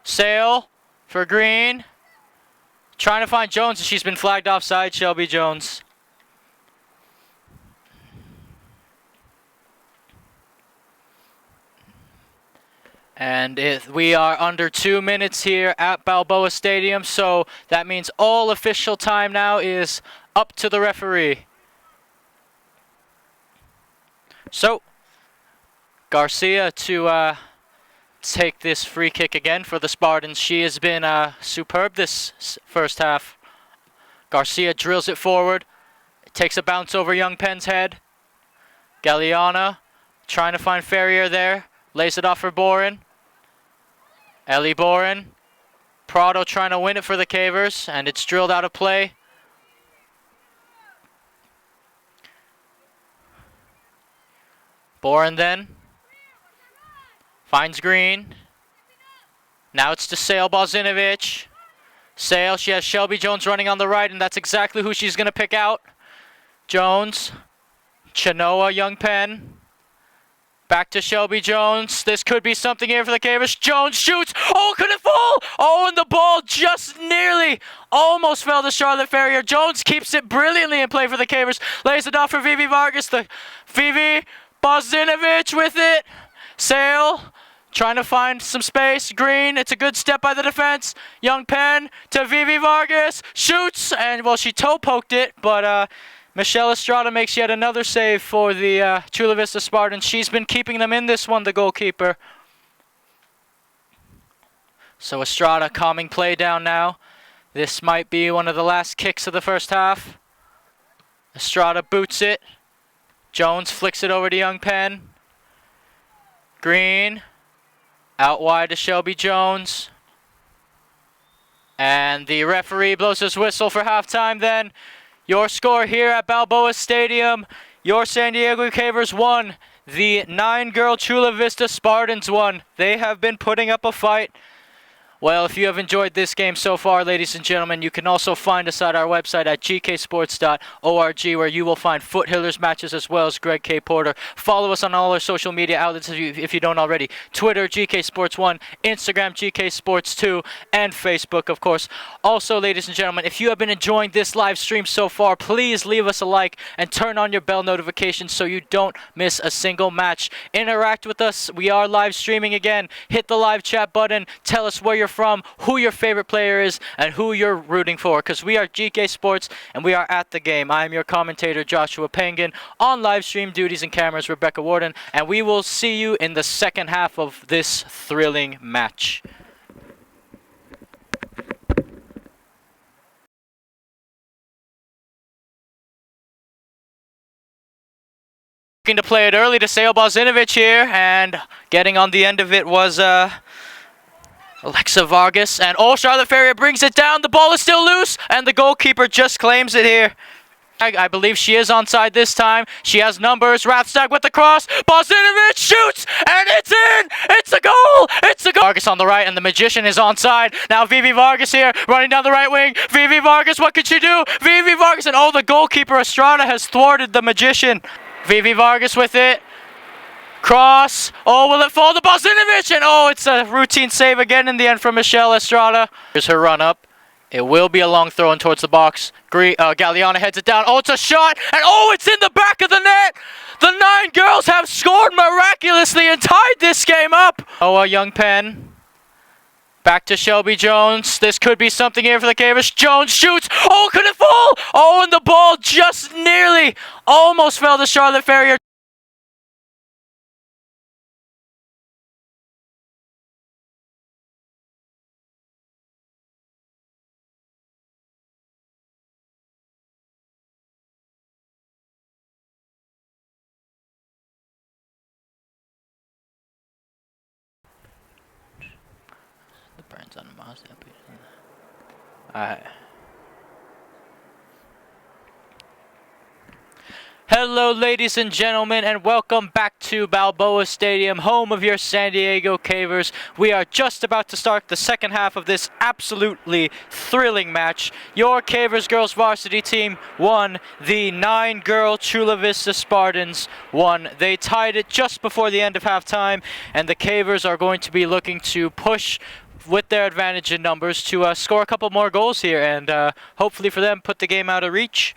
Sail for green. Trying to find Jones, and she's been flagged offside, Shelby Jones. And we are under 2 minutes here at Balboa Stadium, so that means all official time now is up to the referee. So, Garcia to take this free kick again for the Spartans. She has been superb this first half. Garcia drills it forward. It takes a bounce over Young Penn's head. Galliana trying to find Ferrier there. Lays it off for Boren. Ellie Boren. Prado trying to win it for the Cavers, and it's drilled out of play. Boren then finds Green. Now it's to Sail Bozinovic. Sail, she has Shelby Jones running on the right, and that's exactly who she's going to pick out. Jones. Chenoa, Young Penn. Back to Shelby Jones. This could be something here for the Cavers. Jones shoots. Oh, could it fall? Oh, and the ball just nearly almost fell to Charlotte Ferrier. Jones keeps it brilliantly in play for the Cavers. Lays it off for Vivi Vargas. The Vivi Bozinovic with it. Sail trying to find some space. Green. It's a good step by the defense. Young Penn to Vivi Vargas. Shoots. And, well, she toe poked it, but Michelle Estrada makes yet another save for the Chula Vista Spartans. She's been keeping them in this one, the goalkeeper. So Estrada calming play down now. This might be one of the last kicks of the first half. Estrada boots it. Jones flicks it over to Young Penn. Green. Out wide to Shelby Jones. And the referee blows his whistle for halftime then. Your score here at Balboa Stadium, your San Diego Cavers won. The 9-girl Chula Vista Spartans won. They have been putting up a fight. Well, if you have enjoyed this game so far, ladies and gentlemen, you can also find us at our website at gksports.org, where you will find Foothillers matches as well as Greg K. Porter. Follow us on all our social media outlets if you don't already. Twitter, GK Sports 1, Instagram, GK Sports 2, and Facebook, of course. Also, ladies and gentlemen, if you have been enjoying this live stream so far, please leave us a like and turn on your bell notifications so you don't miss a single match. Interact with us. We are live streaming again. Hit the live chat button. Tell us where you're from, who your favorite player is, and who you're rooting for, because we are GK Sports and we are at the game. I am your commentator, Joshua Penguin. On live stream duties and cameras, Rebecca Warden, and we will see you in the second half of this thrilling match. Looking to play it early to Sail Bozinovic here, and getting on the end of it was Alexa Vargas, and Charlotte Ferrier brings it down. The ball is still loose, and the goalkeeper just claims it here. I believe she is onside this time. She has numbers. Rathstag with the cross. Bozinovic shoots, and it's in! It's a goal! It's a goal! Vargas on the right, and the Magician is onside. Now Vivi Vargas here, running down the right wing. Vivi Vargas, what could she do? Vivi Vargas, and the goalkeeper Estrada has thwarted the Magician. Vivi Vargas with it. Cross. Will it fall to Bozinovic? And it's a routine save again in the end from Michelle Estrada. Here's her run up. It will be a long throw in towards the box. Galliana heads it down. It's a shot. And it's in the back of the net. The 9 girls have scored miraculously and tied this game up. Young Penn. Back to Shelby Jones. This could be something here for the Cavers. Jones shoots. Could it fall? And the ball just nearly almost fell to Charlotte Ferrier. On the mouse. Alright. Hello, ladies and gentlemen, and welcome back to Balboa Stadium, home of your San Diego Cavers. We are just about to start the second half of this absolutely thrilling match. Your Cavers girls varsity team won. The 9-girl Chula Vista Spartans won. They tied it just before the end of halftime, and the Cavers are going to be looking to push with their advantage in numbers to score a couple more goals here and hopefully for them put the game out of reach.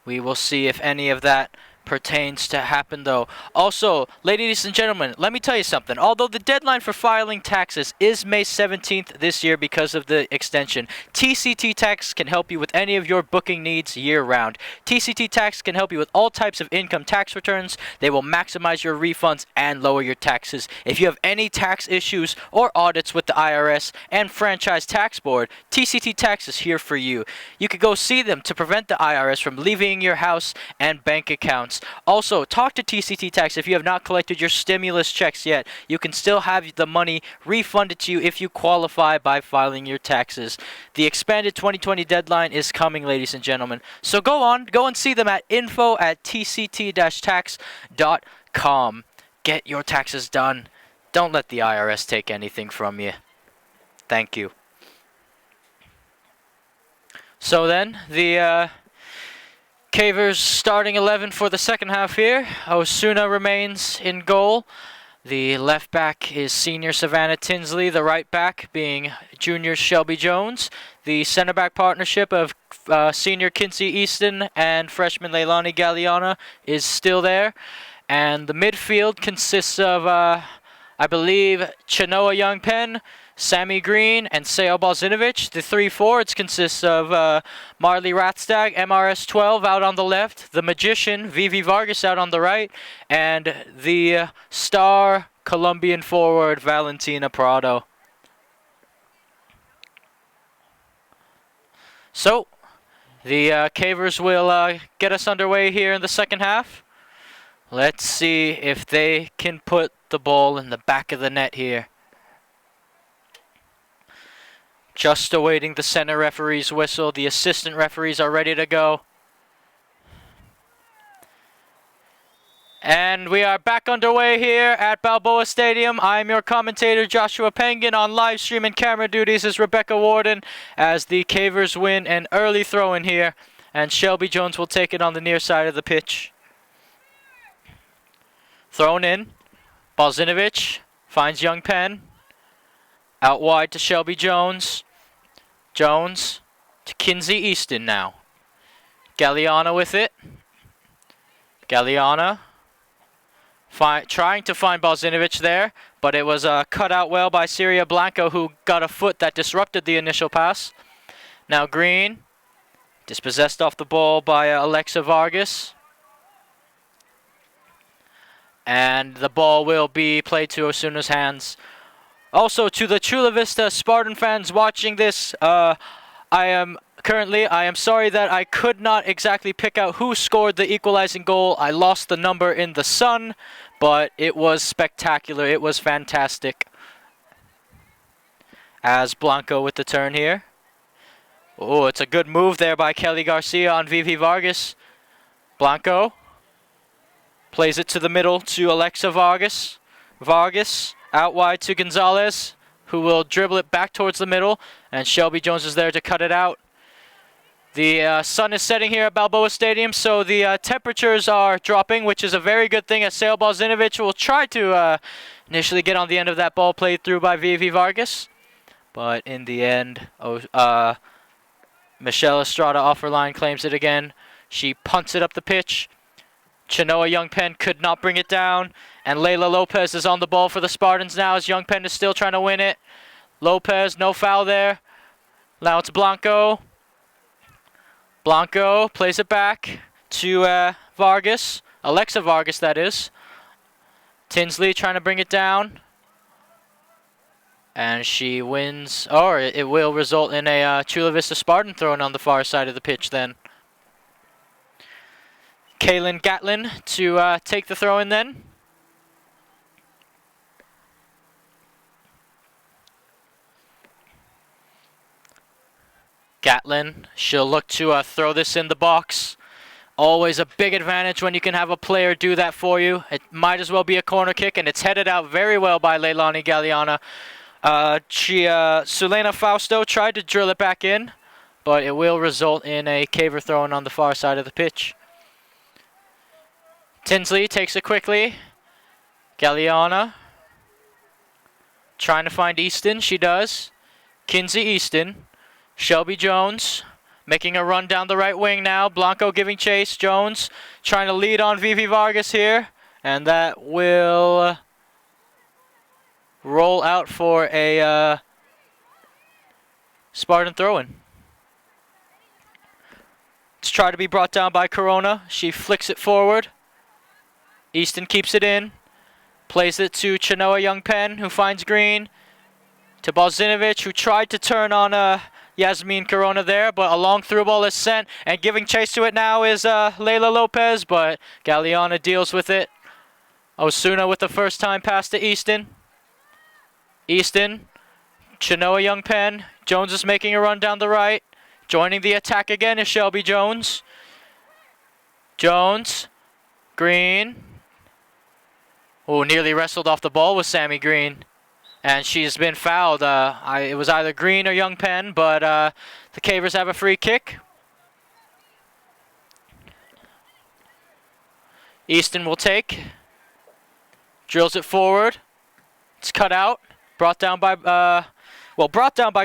We will see if any of that pertains to happen, though. Also, ladies and gentlemen, let me tell you something. Although the deadline for filing taxes is May 17th this year because of the extension, TCT Tax can help you with any of your booking needs year-round. TCT Tax can help you with all types of income tax returns. They will maximize your refunds and lower your taxes. If you have any tax issues or audits with the IRS and Franchise Tax Board, TCT Tax is here for you. You could go see them to prevent the IRS from levying your house and bank accounts. Also, talk to TCT Tax if you have not collected your stimulus checks yet. You can still have the money refunded to you if you qualify by filing your taxes. The expanded 2020 deadline is coming, ladies and gentlemen. So go and see them at info@tct-tax.com. Get your taxes done. Don't let the IRS take anything from you. Thank you. So then, the Cavers starting 11 for the second half here. Osuna remains in goal. The left back is senior Savannah Tinsley. The right back being junior Shelby Jones. The center back partnership of senior Kinsey Easton and freshman Leilani Galliana is still there. And the midfield consists of, I believe, Chanoa Youngpen, Sammy Green, and Sail Bozinovic. The 3 forwards consists of Marley Rathstag, MRS 12 out on the left, the Magician, Vivi Vargas out on the right, and the star Colombian forward, Valentina Prado. So, the Cavers will get us underway here in the second half. Let's see if they can put the ball in the back of the net here. Just awaiting the center referee's whistle. The assistant referees are ready to go. And we are back underway here at Balboa Stadium. I'm your commentator, Joshua Penguin. On live stream and camera duties is Rebecca Warden as the Cavers win an early throw-in here. And Shelby Jones will take it on the near side of the pitch. Thrown in. Bozinovic finds Young Penn. Out wide to Shelby Jones. Jones to Kinsey Easton now. Galliana with it. Galliana trying to find Bozinovic there, but it was cut out well by Syria Blanco, who got a foot that disrupted the initial pass. Now Green, dispossessed off the ball by Alexa Vargas. And the ball will be played to Osuna's hands. Also, to the Chula Vista Spartan fans watching this, I am sorry that I could not exactly pick out who scored the equalizing goal. I lost the number in the sun, but it was spectacular. It was fantastic. As Blanco with the turn here. Oh, it's a good move there by Kelly Garcia on Vivi Vargas. Blanco plays it to the middle to Alexa Vargas. Vargas out wide to Gonzalez, who will dribble it back towards the middle, and Shelby Jones is there to cut it out. The sun is setting here at Balboa Stadium, so the temperatures are dropping, which is a very good thing, as Sail Bozinovic will try to initially get on the end of that ball played through by Vivi Vargas. But in the end, Michelle Estrada off her line claims it again. She punts it up the pitch. Chanoa Youngpen could not bring it down. And Layla Lopez is on the ball for the Spartans now as Youngpen is still trying to win it. Lopez, no foul there. Now it's Blanco. Blanco plays it back to Vargas. Alexa Vargas, that is. Tinsley trying to bring it down. And she wins. Or it will result in a Chula Vista Spartan thrown on the far side of the pitch then. Kaylin Gatlin to take the throw in then. Gatlin, she'll look to throw this in the box. Always a big advantage when you can have a player do that for you. It might as well be a corner kick, and it's headed out very well by Leilani Galeana. Sulena Fausto tried to drill it back in, but it will result in a caver thrown on the far side of the pitch. Tinsley takes it quickly. Galeana trying to find Easton. She does. Kinsey Easton. Shelby Jones making a run down the right wing now. Blanco giving chase. Jones trying to lead on Vivi Vargas here. And that will roll out for a Spartan throw-in. It's tried to be brought down by Corona. She flicks it forward. Easton keeps it in. Plays it to Chenoa Youngpen, who finds Green. To Bozinovic, who tried to turn on Yasmin Corona there, but a long through ball is sent, and giving chase to it now is Leila Lopez, but Galeana deals with it. Osuna with the first time pass to Easton. Easton, Chenoa Youngpen. Jones is making a run down the right. Joining the attack again is Shelby Jones. Jones, Green. Oh, nearly wrestled off the ball with Sammy Green. And she's been fouled. It was either Green or Youngpen, but the Cavers have a free kick. Easton will take. Drills it forward. It's cut out. Brought down by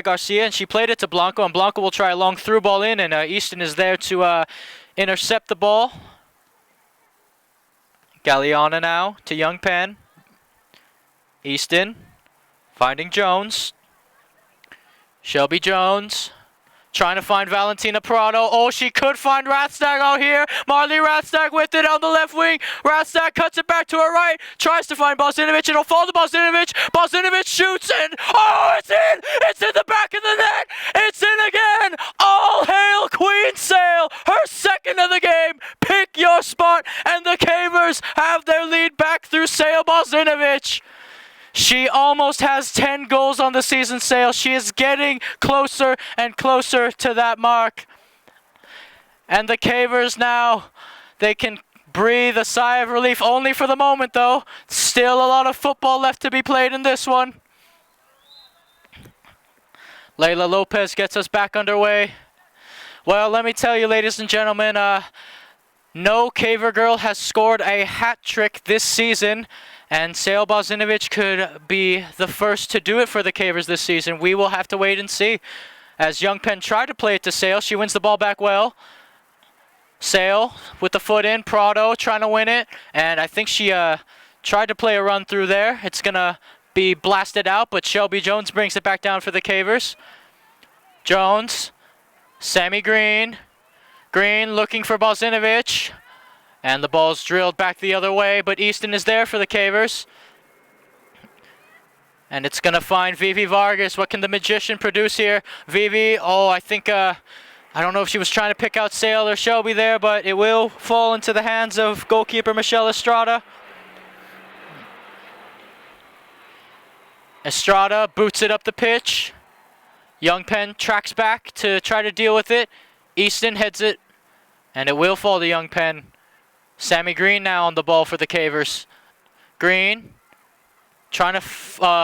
Garcia, and she played it to Blanco, and Blanco will try a long through ball in, and Easton is there to intercept the ball. Galeana now to Youngpen. Easton finding Jones. Shelby Jones trying to find Valentina Prado. Oh, she could find Rathstag out here. Marley Rathstag with it on the left wing. Rathstag cuts it back to her right. Tries to find Bozinovic. It'll fall to Bozinovic. Bozinovic shoots and oh, it's in! It's in the back of the net! It's in again! All hail Queen Sail! Her second of the game! Pick your spot! And the Cavers have their lead back through Sail Bozinovic. She almost has 10 goals on the season, Sail. She is getting closer and closer to that mark. And the Cavers now, they can breathe a sigh of relief, only for the moment though. Still a lot of football left to be played in this one. Leila Lopez gets us back underway. Well, let me tell you, ladies and gentlemen, no Caver girl has scored a hat trick this season. And Sail Bozinovic could be the first to do it for the Cavers this season. We will have to wait and see. As Youngpen tried to play it to Sail, she wins the ball back well. Sail with the foot in, Prado trying to win it. And I think she tried to play a run through there. It's going to be blasted out, but Shelby Jones brings it back down for the Cavers. Jones, Sammy Green. Green looking for Bozinovic. And the ball's drilled back the other way, but Easton is there for the Cavers. And it's going to find Vivi Vargas. What can the Magician produce here? Vivi, oh, I think, I don't know if she was trying to pick out Sail or Shelby there, but it will fall into the hands of goalkeeper Michelle Estrada. Estrada boots it up the pitch. Youngpen tracks back to try to deal with it. Easton heads it, and it will fall to Youngpen. Sammy Green now on the ball for the Cavers. Green trying to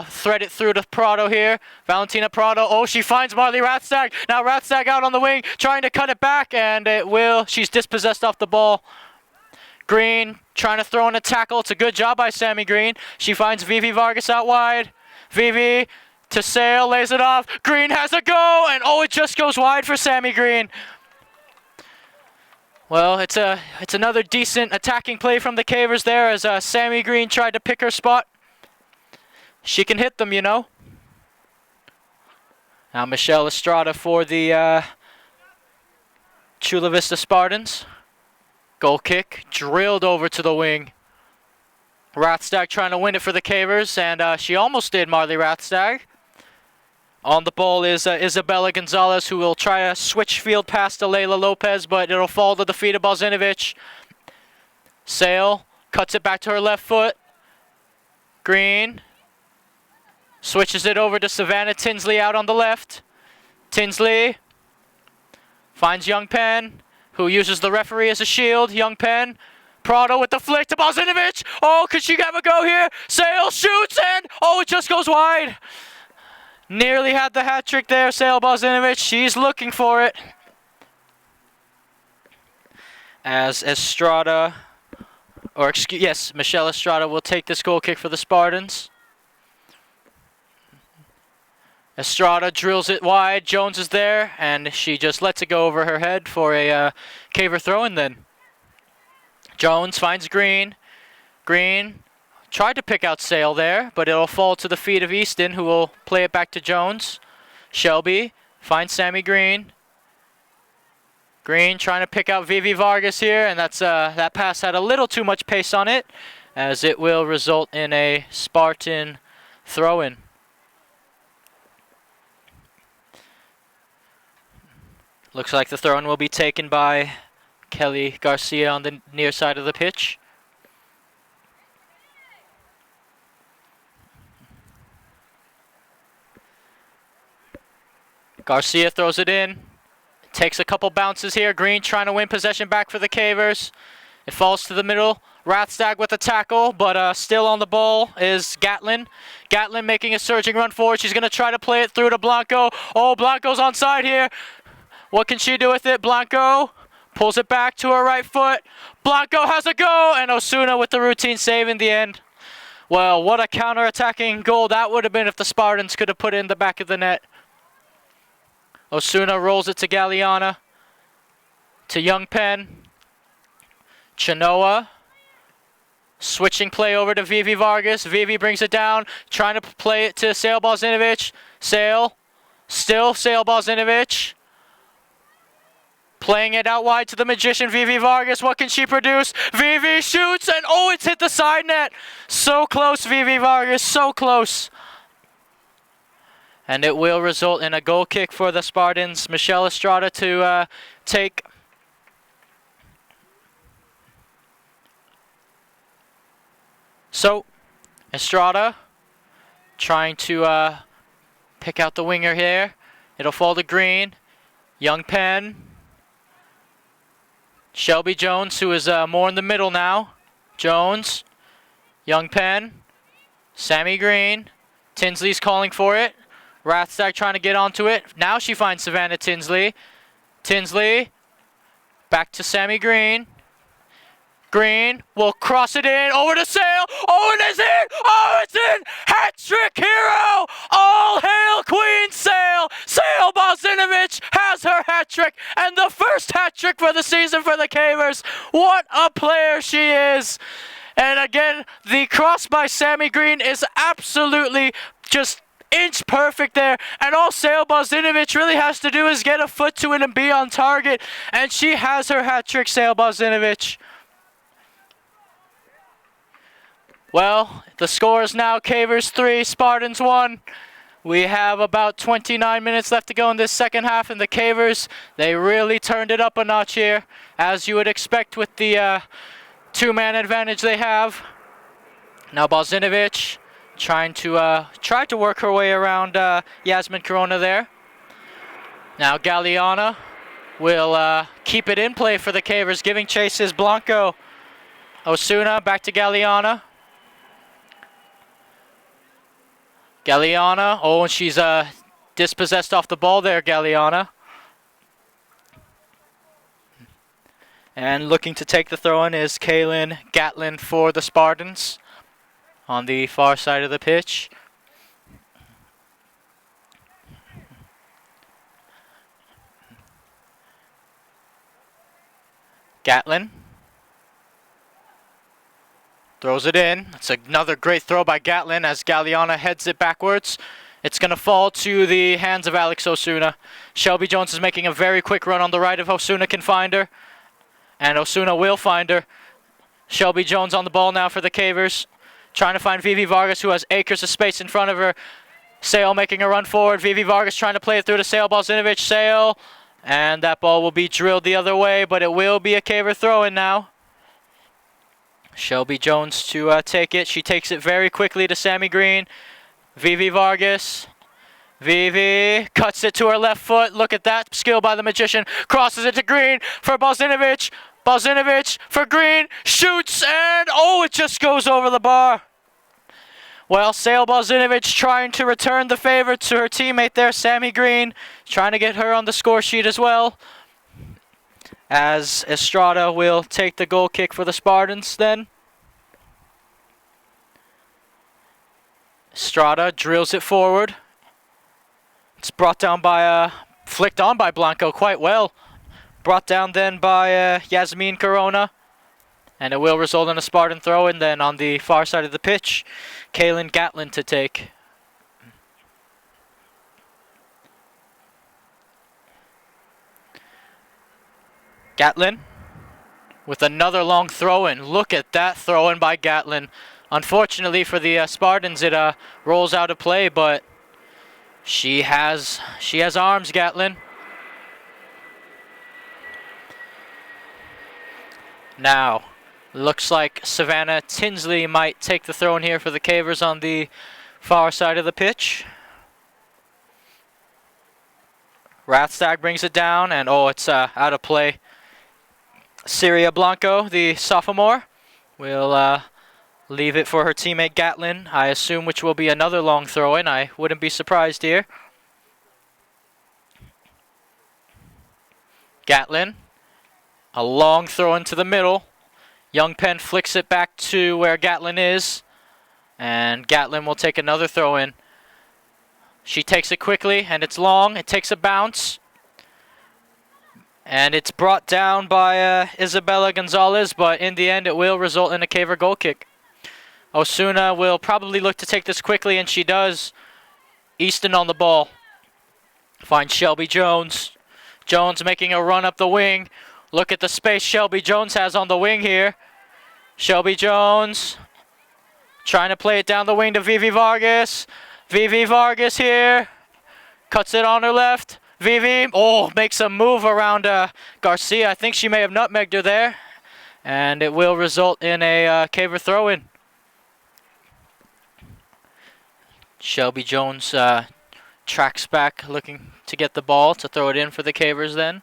thread it through to Prado here. Valentina Prado. Oh, she finds Marley Rathstag. Now Rathstag out on the wing trying to cut it back, and it will. She's dispossessed off the ball. Green trying to throw in a tackle. It's a good job by Sammy Green. She finds Vivi Vargas out wide. Vivi to Sail, lays it off. Green has a go, and oh, it just goes wide for Sammy Green. Well, it's another decent attacking play from the Cavers there as Sammy Green tried to pick her spot. She can hit them, you know. Now Michelle Estrada for the Chula Vista Spartans. Goal kick, drilled over to the wing. Rathstag trying to win it for the Cavers, and she almost did, Marley Rathstag. On the ball is Isabella Gonzalez, who will try a switch field pass to Leila Lopez, but it'll fall to the feet of Bozinovic. Sail cuts it back to her left foot. Green switches it over to Savannah Tinsley out on the left. Tinsley finds Youngpen. who uses the referee as a shield. Young Penn. Prado with the flick to Bozinovic. Oh, could she have a go here? Sail shoots and, oh, it just goes wide. Nearly had the hat trick there, Sail Bozinovic. She's looking for it. As Estrada, Michelle Estrada will take this goal kick for the Spartans. Estrada drills it wide. Jones is there, and she just lets it go over her head for a caver throw-in then. Jones finds Green. Green tried to pick out Sail there, but it'll fall to the feet of Easton, who will play it back to Jones. Shelby finds Sammy Green. Green trying to pick out Vivi Vargas here, and that pass had a little too much pace on it, as it will result in a Spartan throw-in. Looks like the throw-in will be taken by Kelly Garcia on the near side of the pitch. Garcia throws it in. Takes a couple bounces here. Green trying to win possession back for the Cavers. It falls to the middle. Rathstag with a tackle, but still on the ball is Gatlin. Gatlin making a surging run forward. She's going to try to play it through to Blanco. Oh, Blanco's onside here. What can she do with it? Blanco pulls it back to her right foot. Blanco has a go, and Osuna with the routine save in the end. Well, what a counter-attacking goal that would have been if the Spartans could have put it in the back of the net. Osuna rolls it to Galeana. To Young Penn. Chenoa. Switching play over to Vivi Vargas. Vivi brings it down. Trying to play it to Sail Bozinovic. Sail. Still Sail Bozinovic. Playing it out wide to the magician, Vivi Vargas. What can she produce? Vivi shoots, and oh, it's hit the side net. So close, Vivi Vargas, so close. And it will result in a goal kick for the Spartans. Michelle Estrada to take. So, Estrada trying to pick out the winger here. It'll fall to Green. Young Penn. Shelby Jones, who is more in the middle now. Jones. Young Penn. Sammy Green. Tinsley's calling for it. Rathstag trying to get onto it. Now she finds Savannah Tinsley. Tinsley. Back to Sammy Green. Green will cross it in. Over to Sail. Oh, it is in. Oh, it's in. Hat-trick hero. All hail Queen Sail. Sail Bozinovic has her hat-trick. And the first hat-trick for the season for the Cavers. What a player she is. And again, the cross by Sammy Green is absolutely just inch perfect there, and all Sail Bozinovic really has to do is get a foot to it and be on target, and she has her hat trick, Sail Bozinovic. Well, the score is now Cavers 3, Spartans 1. We have about 29 minutes left to go in this second half, and the Cavers, they really turned it up a notch here, as you would expect with the two-man advantage they have. Now Bozinovic trying to work her way around Yasmin Corona there. Now Galeana will keep it in play for the Cavers, giving chase is Blanco. Osuna back to Galeana. Galeana, oh, and she's dispossessed off the ball there, Galeana. And looking to take the throw-in is Kaylin Gatlin for the Spartans on the far side of the pitch. Gatlin throws it in. It's another great throw by Gatlin as Galeana heads it backwards. It's going to fall to the hands of Alex Osuna. Shelby Jones is making a very quick run on the right if Osuna can find her. And Osuna will find her. Shelby Jones on the ball now for the Cavers. Trying to find Vivi Vargas, who has acres of space in front of her. Sail making a run forward. Vivi Vargas trying to play it through to Sail Bozinovic. Sail. And that ball will be drilled the other way, but it will be a Caver throw-in now. Shelby Jones to take it. She takes it very quickly to Sammy Green. Vivi Vargas. Vivi cuts it to her left foot. Look at that skill by the magician. Crosses it to Green for Bozinovic. Bozinovic for Green. Shoots and oh, it just goes over the bar. Well, Sail Bozinovic trying to return the favor to her teammate there, Sammy Green. Trying to get her on the score sheet as well. As Estrada will take the goal kick for the Spartans then. Estrada drills it forward. It's brought down by, flicked on by Blanco quite well. Brought down then by Yasmin Corona. And it will result in a Spartan throw-in then on the far side of the pitch. Kaylin Gatlin to take. Gatlin with another long throw-in. Look at that throw-in by Gatlin. Unfortunately for the Spartans, it rolls out of play, but she has arms, Gatlin. Now, looks like Savannah Tinsley might take the throw in here for the Cavers on the far side of the pitch. Rathstag brings it down, and oh, it's out of play. Syria Blanco, the sophomore, will leave it for her teammate Gatlin, I assume, which will be another long throw-in. I wouldn't be surprised here. Gatlin, a long throw into the middle. Young Penn flicks it back to where Gatlin is, and Gatlin will take another throw-in. She takes it quickly, and it's long. It takes a bounce, and it's brought down by Isabella Gonzalez, but in the end it will result in a Caver goal kick. Osuna will probably look to take this quickly, and she does. Easton on the ball. Finds Shelby Jones. Jones making a run up the wing. Look at the space Shelby Jones has on the wing here. Shelby Jones trying to play it down the wing to Vivi Vargas. Vivi Vargas here. Cuts it on her left. Vivi, makes a move around Garcia. I think she may have nutmegged her there. And it will result in a Caver throw-in. Shelby Jones tracks back, looking to get the ball to throw it in for the Cavers then.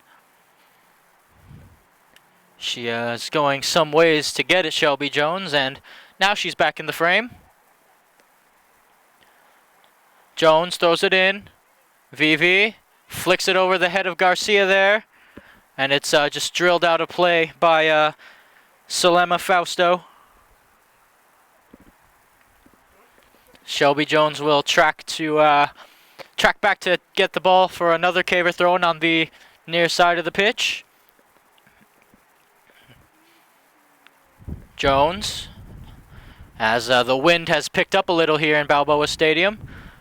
She is going some ways to get it, Shelby Jones, and now she's back in the frame. Jones throws it in. Vivi flicks it over the head of Garcia there, and it's just drilled out of play by Salema Fausto. Shelby Jones will track back to get the ball for another Caver throw-in on the near side of the pitch. Jones, as the wind has picked up a little here in Balboa Stadium,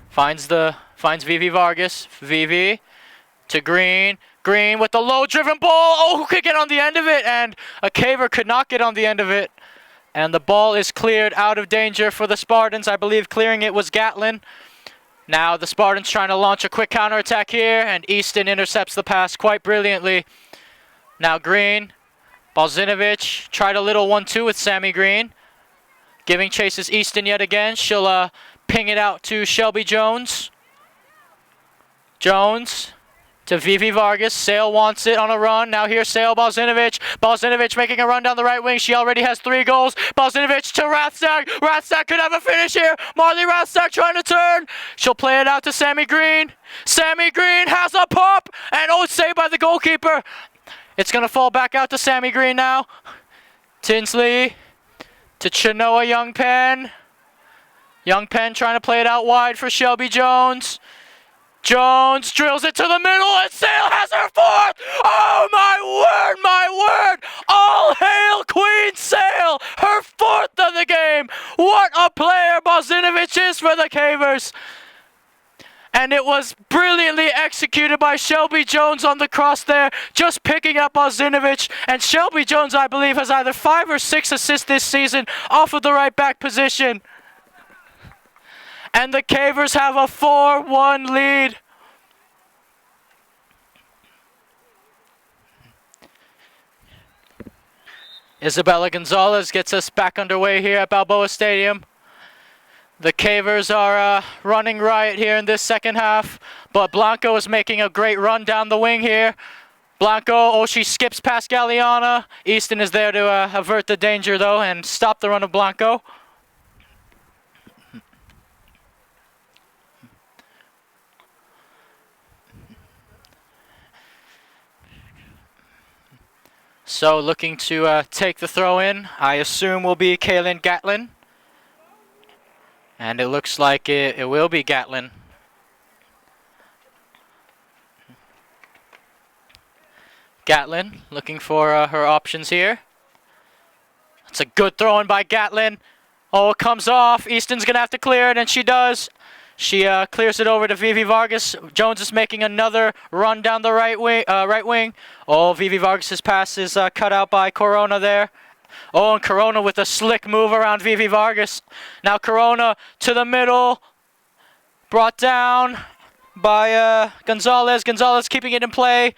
finds Vivi Vargas. Vivi to Green. Green with the low-driven ball. Oh, who could get on the end of it? And a Caver could not get on the end of it. And the ball is cleared out of danger for the Spartans. I believe clearing it was Gatlin. Now the Spartans trying to launch a quick counterattack here, and Easton intercepts the pass quite brilliantly. Now Green, Bozinovic tried a little 1-2 with Sammy Green. Giving chases Easton yet again. She'll ping it out to Shelby Jones. Jones to Vivi Vargas. Sail wants it on a run. Now here's Sail Bozinovic. Bozinovic making a run down the right wing. She already has 3 goals. Bozinovic to Rathstag. Rathstag could have a finish here. Marley Rathstag trying to turn. She'll play it out to Sammy Green. Sammy Green has a pop. And it's saved by the goalkeeper. It's going to fall back out to Sammy Green now. Tinsley to Chinoa Young Penn. Young Penn trying to play it out wide for Shelby Jones. Jones drills it to the middle, and Sail has her 4th! Oh, my word! All hail Queen Sail! Her 4th of the game! What a player Bozinovic is for the Cavers! And it was brilliantly executed by Shelby Jones on the cross there, just picking up Bozinovic. And Shelby Jones, I believe, has either 5 or 6 assists this season off of the right back position. And the Cavers have a 4-1 lead. Isabella Gonzalez gets us back underway here at Balboa Stadium. The Cavers are running riot here in this second half, but Blanco is making a great run down the wing here. Blanco, oh, she skips past Galeana. Easton is there to avert the danger, though, and stop the run of Blanco. So looking to take the throw in, I assume will be Kaylin Gatlin. And it looks like it will be Gatlin. Gatlin looking for her options here. It's a good throw in by Gatlin. Oh, it comes off. Easton's going to have to clear it, and she does. She clears it over to Vivi Vargas. Jones is making another run down the right wing. Oh, Vivi Vargas' pass is cut out by Corona there. Oh, and Corona with a slick move around Vivi Vargas. Now Corona to the middle. Brought down by Gonzalez. Gonzalez keeping it in play.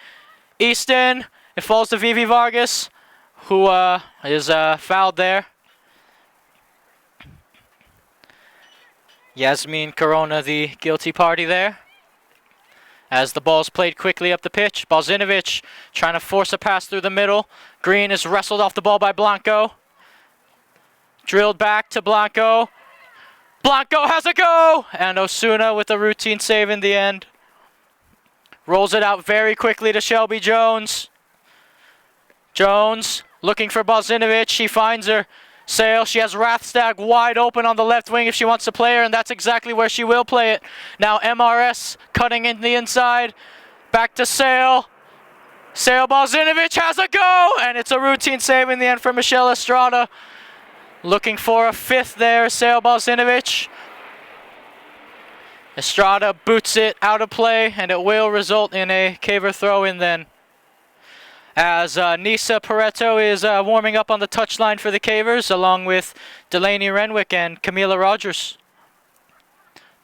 Easton. It falls to Vivi Vargas, who is fouled there. Yasmin Corona, the guilty party there. As the ball's played quickly up the pitch, Bozinovic trying to force a pass through the middle. Green is wrestled off the ball by Blanco. Drilled back to Blanco. Blanco has a go! And Osuna with a routine save in the end. Rolls it out very quickly to Shelby Jones. Jones looking for Bozinovic. She finds her. Sail, she has Rathstag wide open on the left wing if she wants to play her, and that's exactly where she will play it. Now MRS cutting in the inside. Back to Sail. Sail Bozinovic has a go, and it's a routine save in the end for Michelle Estrada. Looking for a fifth there, Sail Bozinovic. Estrada boots it out of play, and it will result in a Caver throw-in then. As Nisa Pareto is warming up on the touchline for the Cavers, along with Delaney Renwick and Camila Rogers.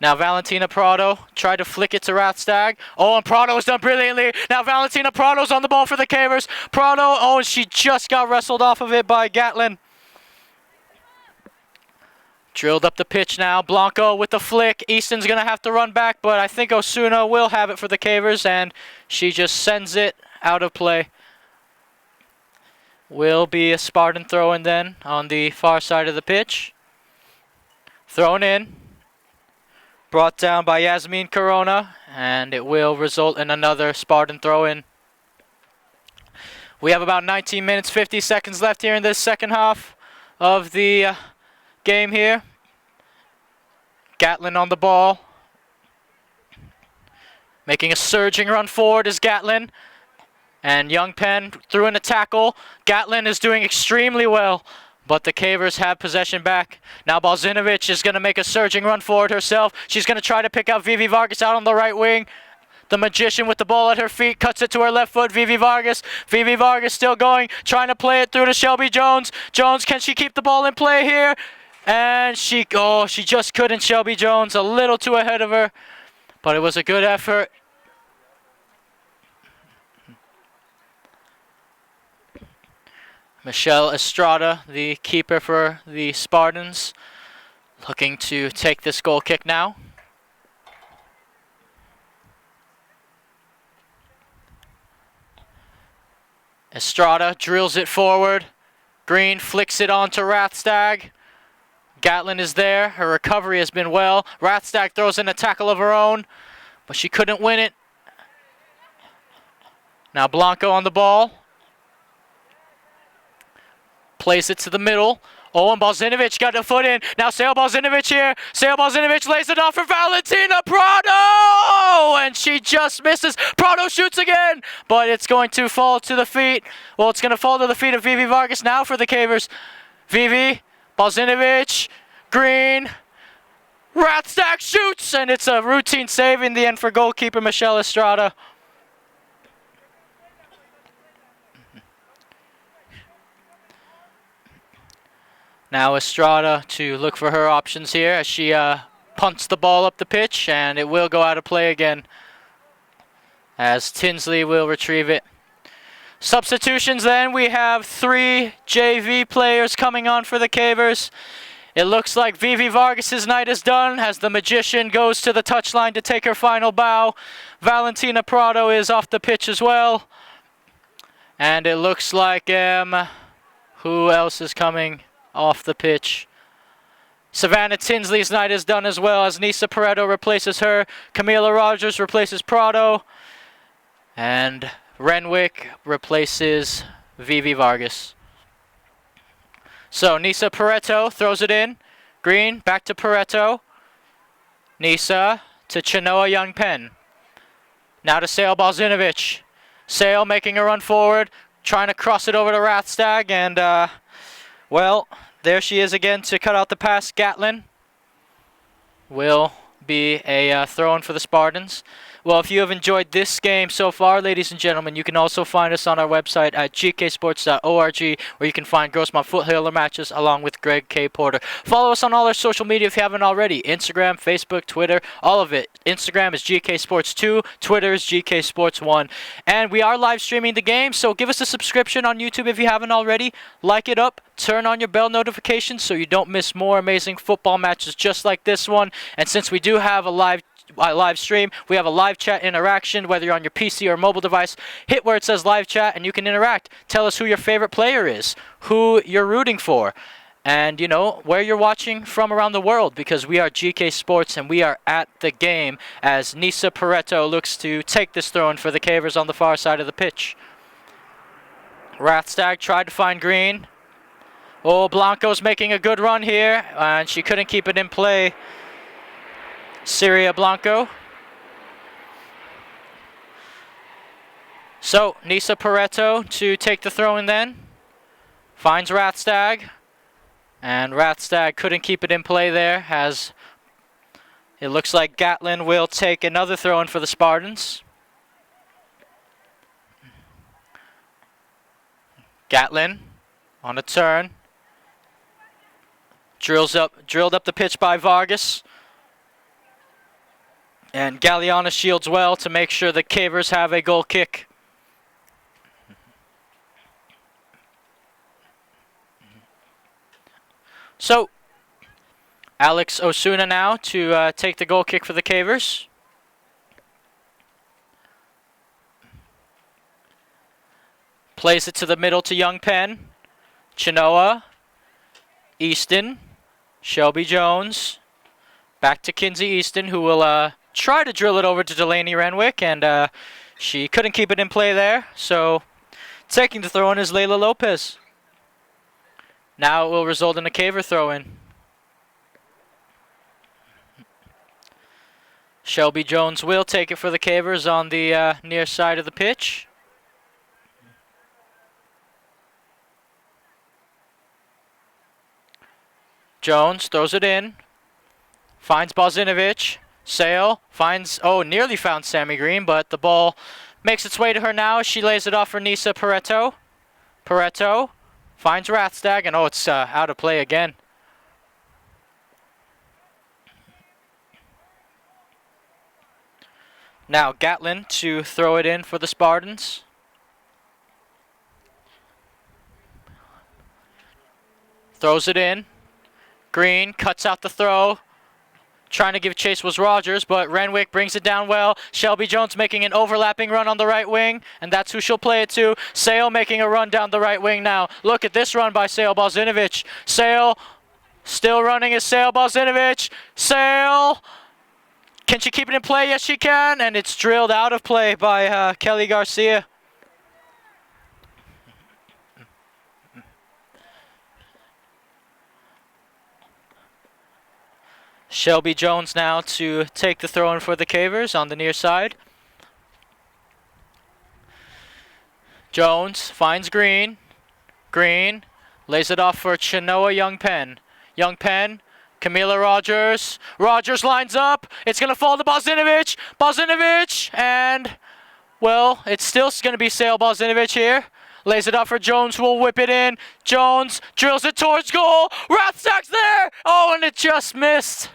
Now Valentina Prado tried to flick it to Rathstag. Oh, and Prado has done brilliantly. Now Valentina Prado's on the ball for the Cavers. Prado, oh, she just got wrestled off of it by Gatlin. Drilled up the pitch now. Blanco with the flick. Easton's going to have to run back, but I think Osuna will have it for the Cavers, and she just sends it out of play. Will be a Spartan throw-in then on the far side of the pitch. Thrown in. Brought down by Yasmin Corona, and it will result in another Spartan throw-in. We have about 19 minutes, 50 seconds left here in this second half of the game here. Gatlin on the ball. Making a surging run forward is Gatlin. And Young Penn threw in a tackle. Gatlin is doing extremely well, but the Cavers have possession back. Now Bozinovic is going to make a surging run forward herself. She's going to try to pick out Vivi Vargas out on the right wing. The Magician with the ball at her feet cuts it to her left foot. Vivi Vargas. Vivi Vargas still going, trying to play it through to Shelby Jones. Jones, can she keep the ball in play here? And she just couldn't. Shelby Jones a little too ahead of her, but it was a good effort. Michelle Estrada, the keeper for the Spartans, looking to take this goal kick now. Estrada drills it forward. Green flicks it onto Rathstag. Gatlin is there. Her recovery has been well. Rathstag throws in a tackle of her own, but she couldn't win it. Now Blanco on the ball. Plays it to the middle. Oh, and Bozinovic got the foot in. Now Sail Bozinovic here. Sail Bozinovic lays it off for Valentina Prado! And she just misses. Prado shoots again, but it's going to fall to the feet. Well, it's going to fall to the feet of Vivi Vargas now for the Cavers. Vivi, Bozinovic, Green. Rathstag shoots, and it's a routine save in the end for goalkeeper Michelle Estrada. Now Estrada to look for her options here as she punts the ball up the pitch, and it will go out of play again as Tinsley will retrieve it. Substitutions then, we have 3 JV players coming on for the Cavers. It looks like Vivi Vargas' night is done as the magician goes to the touchline to take her final bow. Valentina Prado is off the pitch as well. And it looks like, who else is coming off the pitch? Savannah Tinsley's night is done as well as Nisa Pareto replaces her. Camila Rogers replaces Prado. And Renwick replaces Vivi Vargas. So Nisa Pareto throws it in. Green, back to Pareto. Nisa to Chinoa Youngpen. Now to Sail Bozinovic. Sail making a run forward, trying to cross it over to Rathstag, and well, there she is again to cut out the pass. Gatlin will be a throw-in for the Spartans. Well, if you have enjoyed this game so far, ladies and gentlemen, you can also find us on our website at gksports.org, where you can find Grossmont Foothiller matches along with Greg K. Porter. Follow us on all our social media if you haven't already. Instagram, Facebook, Twitter, all of it. Instagram is GKSports2, Twitter is GKSports1. And we are live streaming the game, so give us a subscription on YouTube if you haven't already. Like it up, turn on your bell notifications so you don't miss more amazing football matches just like this one. And since we do have a live stream, we have a live chat interaction. Whether you're on your PC or mobile device, hit where it says live chat and you can interact. Tell us who your favorite player is, who you're rooting for, and you know where you're watching from around the world, because we are GK Sports and we are at the game as Nisa Pareto looks to take this throw-in for the Cavers on the far side of the pitch. Rathstag tried to find Green. Oh, Blanco's making a good run here and she couldn't keep it in play. Syria Blanco. So, Nisa Pareto to take the throw-in then. Finds Rathstag. And Rathstag couldn't keep it in play there, as it looks like Gatlin will take another throw-in for the Spartans. Gatlin on a turn. Drilled up the pitch by Vargas. And Galliana shields well to make sure the Cavers have a goal kick. So, Alex Osuna now to take the goal kick for the Cavers. Plays it to the middle to Youngpen. Chinoa. Easton. Shelby Jones. Back to Kinsey Easton, who will try to drill it over to Delaney Renwick, and she couldn't keep it in play there. So, taking the throw-in is Layla Lopez. Now it will result in a Caver throw-in. Shelby Jones will take it for the Cavers on the near side of the pitch. Jones throws it in. Finds Bozinovic. Sail finds, nearly found Sammy Green, but the ball makes its way to her now. She lays it off for Nisa Pareto. Pareto finds Rathstag, and it's out of play again. Now Gatlin to throw it in for the Spartans. Throws it in. Green cuts out the throw. Trying to give chase was Rogers, but Renwick brings it down well. Shelby Jones making an overlapping run on the right wing, and that's who she'll play it to. Sail making a run down the right wing now. Look at this run by Sail Bozinovic. Sail still running is Sail Bozinovic. Sail, can she keep it in play? Yes, she can, and it's drilled out of play by Kelly Garcia. Shelby Jones now to take the throw-in for the Cavers on the near side. Jones finds Green. Green lays it off for Chinoa Youngpen. Youngpen, Camila Rogers. Rogers lines up. It's going to fall to Bozinovic. Bozinovic, and, well, it's still going to be Sail Bozinovic here. Lays it up for Jones, who will whip it in. Jones drills it towards goal. Rathstag's there. Oh, and it just missed.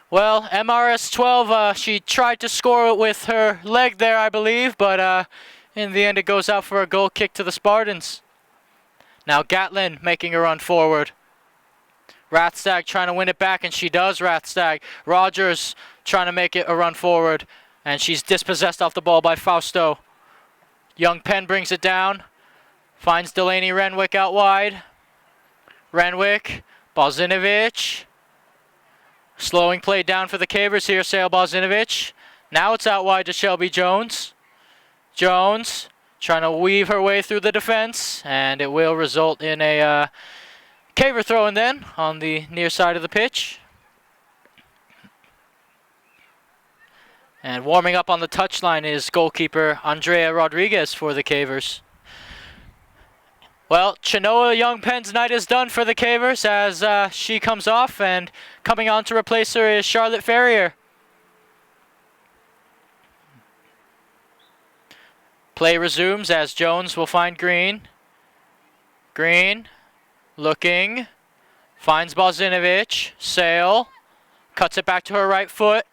Well, MRS 12, she tried to score it with her leg there, I believe, but in the end it goes out for a goal kick to the Spartans. Now Gatlin making a run forward. Rathstag trying to win it back, and she does, Rathstag. Rogers trying to make it a run forward, and she's dispossessed off the ball by Fausto. Young Penn brings it down. Finds Delaney Renwick out wide. Renwick, Bozinovic. Slowing play down for the Cavers here, Sail Bozinovic. Now it's out wide to Shelby Jones. Jones trying to weave her way through the defense, and it will result in a Caver throw-in then on the near side of the pitch. And warming up on the touchline is goalkeeper Andrea Rodriguez for the Cavers. Well, Chenoa Young Penn's night is done for the Cavers as she comes off, and coming on to replace her is Charlotte Ferrier. Play resumes as Jones will find Green. Green looking, finds Bozinovic. Sail cuts it back to her right foot.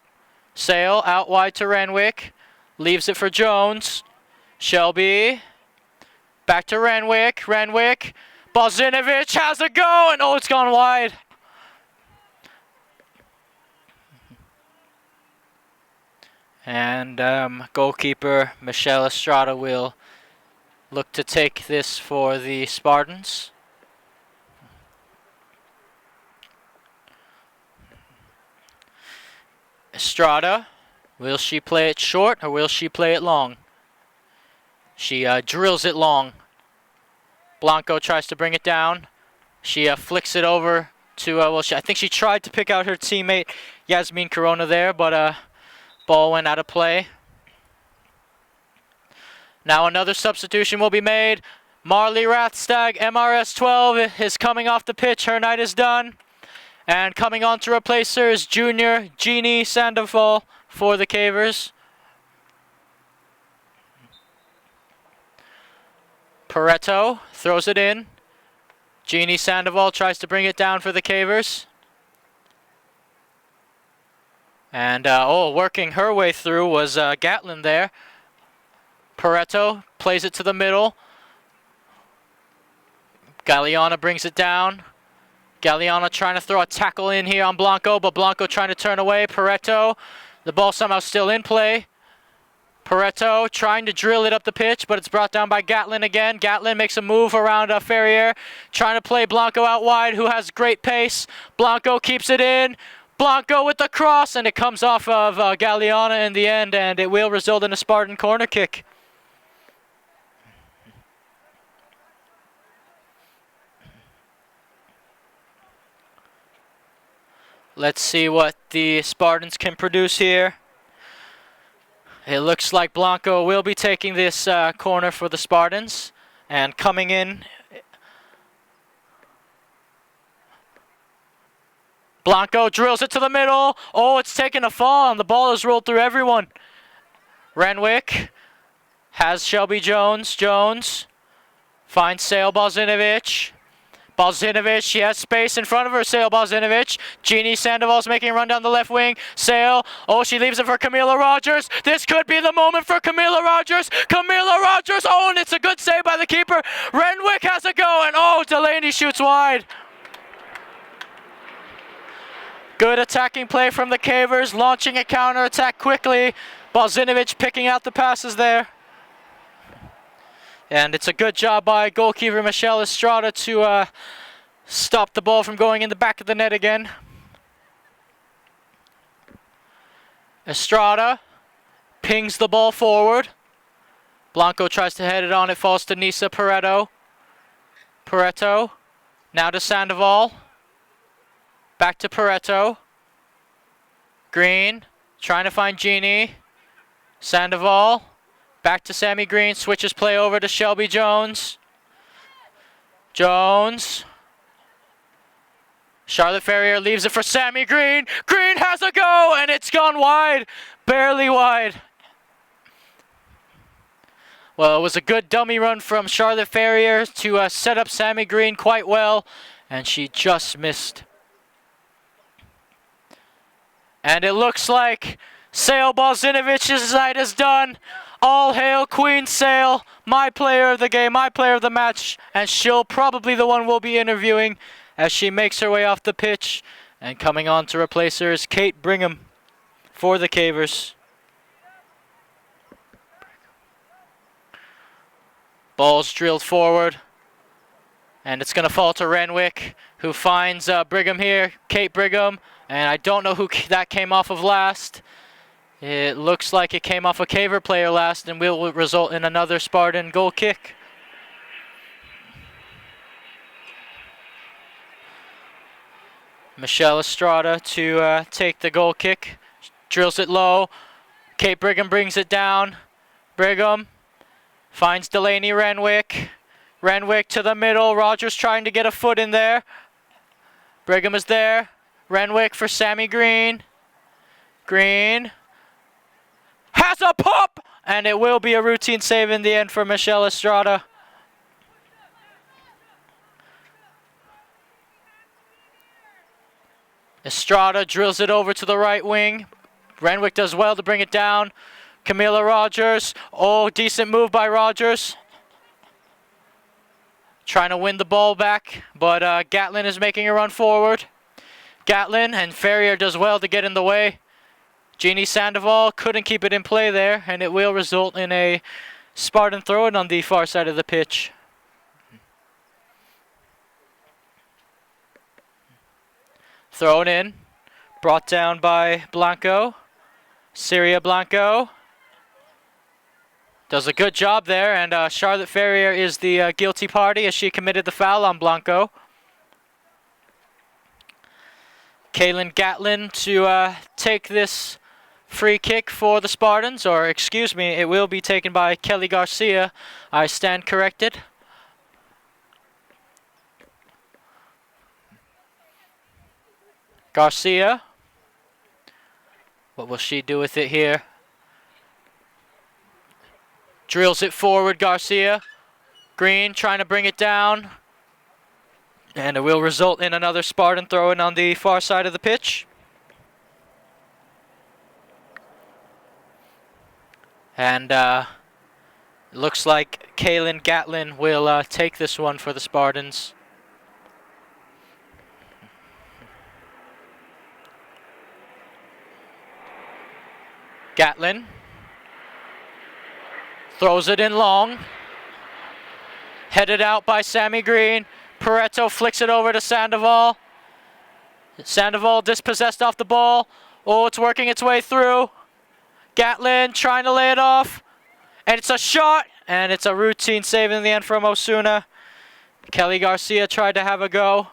Sail out wide to Renwick, leaves it for Jones. Shelby back to Renwick. Renwick, Bozinovic has a go, and oh, it's gone wide. And goalkeeper Michelle Estrada will look to take this for the Spartans. Estrada, will she play it short or will she play it long? She drills it long. Blanco tries to bring it down. She flicks it over to, I think she tried to pick out her teammate Yasmin Corona there, but ball went out of play. Now another substitution will be made. Marley Rathstag, MRS 12, is coming off the pitch. Her night is done. And coming on to replace her is junior Jeannie Sandoval for the Cavers. Pareto throws it in. Jeannie Sandoval tries to bring it down for the Cavers. And, working her way through was Gatlin there. Pareto plays it to the middle. Galeana brings it down. Galeana trying to throw a tackle in here on Blanco, but Blanco trying to turn away. Pareto, the ball somehow still in play. Pareto trying to drill it up the pitch, but it's brought down by Gatlin again. Gatlin makes a move around Ferrier, trying to play Blanco out wide, who has great pace. Blanco keeps it in. Blanco with the cross, and it comes off of Galeana in the end, and it will result in a Spartan corner kick. Let's see what the Spartans can produce here. It looks like Blanco will be taking this corner for the Spartans. And coming in, Blanco drills it to the middle. Oh, it's taken a fall, and the ball has rolled through everyone. Renwick has Shelby Jones. Jones finds Sail Bozinovic. Bozinovic, she has space in front of her, Sail Bozinovic. Jeannie Sandoval's making a run down the left wing. Sail, she leaves it for Camila Rogers. This could be the moment for Camila Rogers. Camila Rogers, and it's a good save by the keeper. Renwick has a go, and Delaney shoots wide. Good attacking play from the Cavers, launching a counter-attack quickly. Bozinovic picking out the passes there. And it's a good job by goalkeeper Michelle Estrada to stop the ball from going in the back of the net again. Estrada pings the ball forward. Blanco tries to head it on. It falls to Nisa Pareto. Pareto. Now to Sandoval. Back to Pareto. Green. Trying to find Jeannie. Sandoval. Back to Sammy Green. Switches play over to Shelby Jones. Jones. Charlotte Ferrier leaves it for Sammy Green. Green has a go, and it's gone wide. Barely wide. Well, it was a good dummy run from Charlotte Ferrier to set up Sammy Green quite well, and she just missed. And it looks like Sail Bozinovic's night is done. All hail Queen Sail, my player of the game, my player of the match, and she'll probably the one we'll be interviewing as she makes her way off the pitch. And coming on to replace her is Kate Brigham for the Cavers. Ball's drilled forward, and it's going to fall to Renwick, who finds Brigham here, Kate Brigham, and I don't know who that came off of last. It looks like it came off a Caver player last and will result in another Spartan goal kick. Michelle Estrada to take the goal kick. Drills it low. Kate Brigham brings it down. Brigham finds Delaney Renwick. Renwick to the middle. Rogers trying to get a foot in there. Brigham is there. Renwick for Sammy Green. Green has a pop! And it will be a routine save in the end for Michelle Estrada. Estrada drills it over to the right wing. Renwick does well to bring it down. Camila Rogers. Oh, decent move by Rogers. Trying to win the ball back, but Gatlin is making a run forward. Gatlin and Ferrier does well to get in the way. Jeannie Sandoval couldn't keep it in play there, and it will result in a Spartan throw-in on the far side of the pitch. Thrown in, brought down by Blanco. Syria Blanco does a good job there, and Charlotte Ferrier is the guilty party as she committed the foul on Blanco. Kaylin Gatlin to take this free kick for the Spartans, or excuse me, it will be taken by Kelly Garcia. I stand corrected. Garcia. What will she do with it here? Drills it forward, Garcia. Green trying to bring it down. And it will result in another Spartan throw-in on the far side of the pitch. And it looks like Kaylin Gatlin will take this one for the Spartans. Gatlin throws it in long. Headed out by Sammy Green. Pareto flicks it over to Sandoval. Sandoval dispossessed off the ball. Oh, it's working its way through. Gatlin trying to lay it off. And it's a shot. And it's a routine save in the end from Osuna. Kelly Garcia tried to have a go.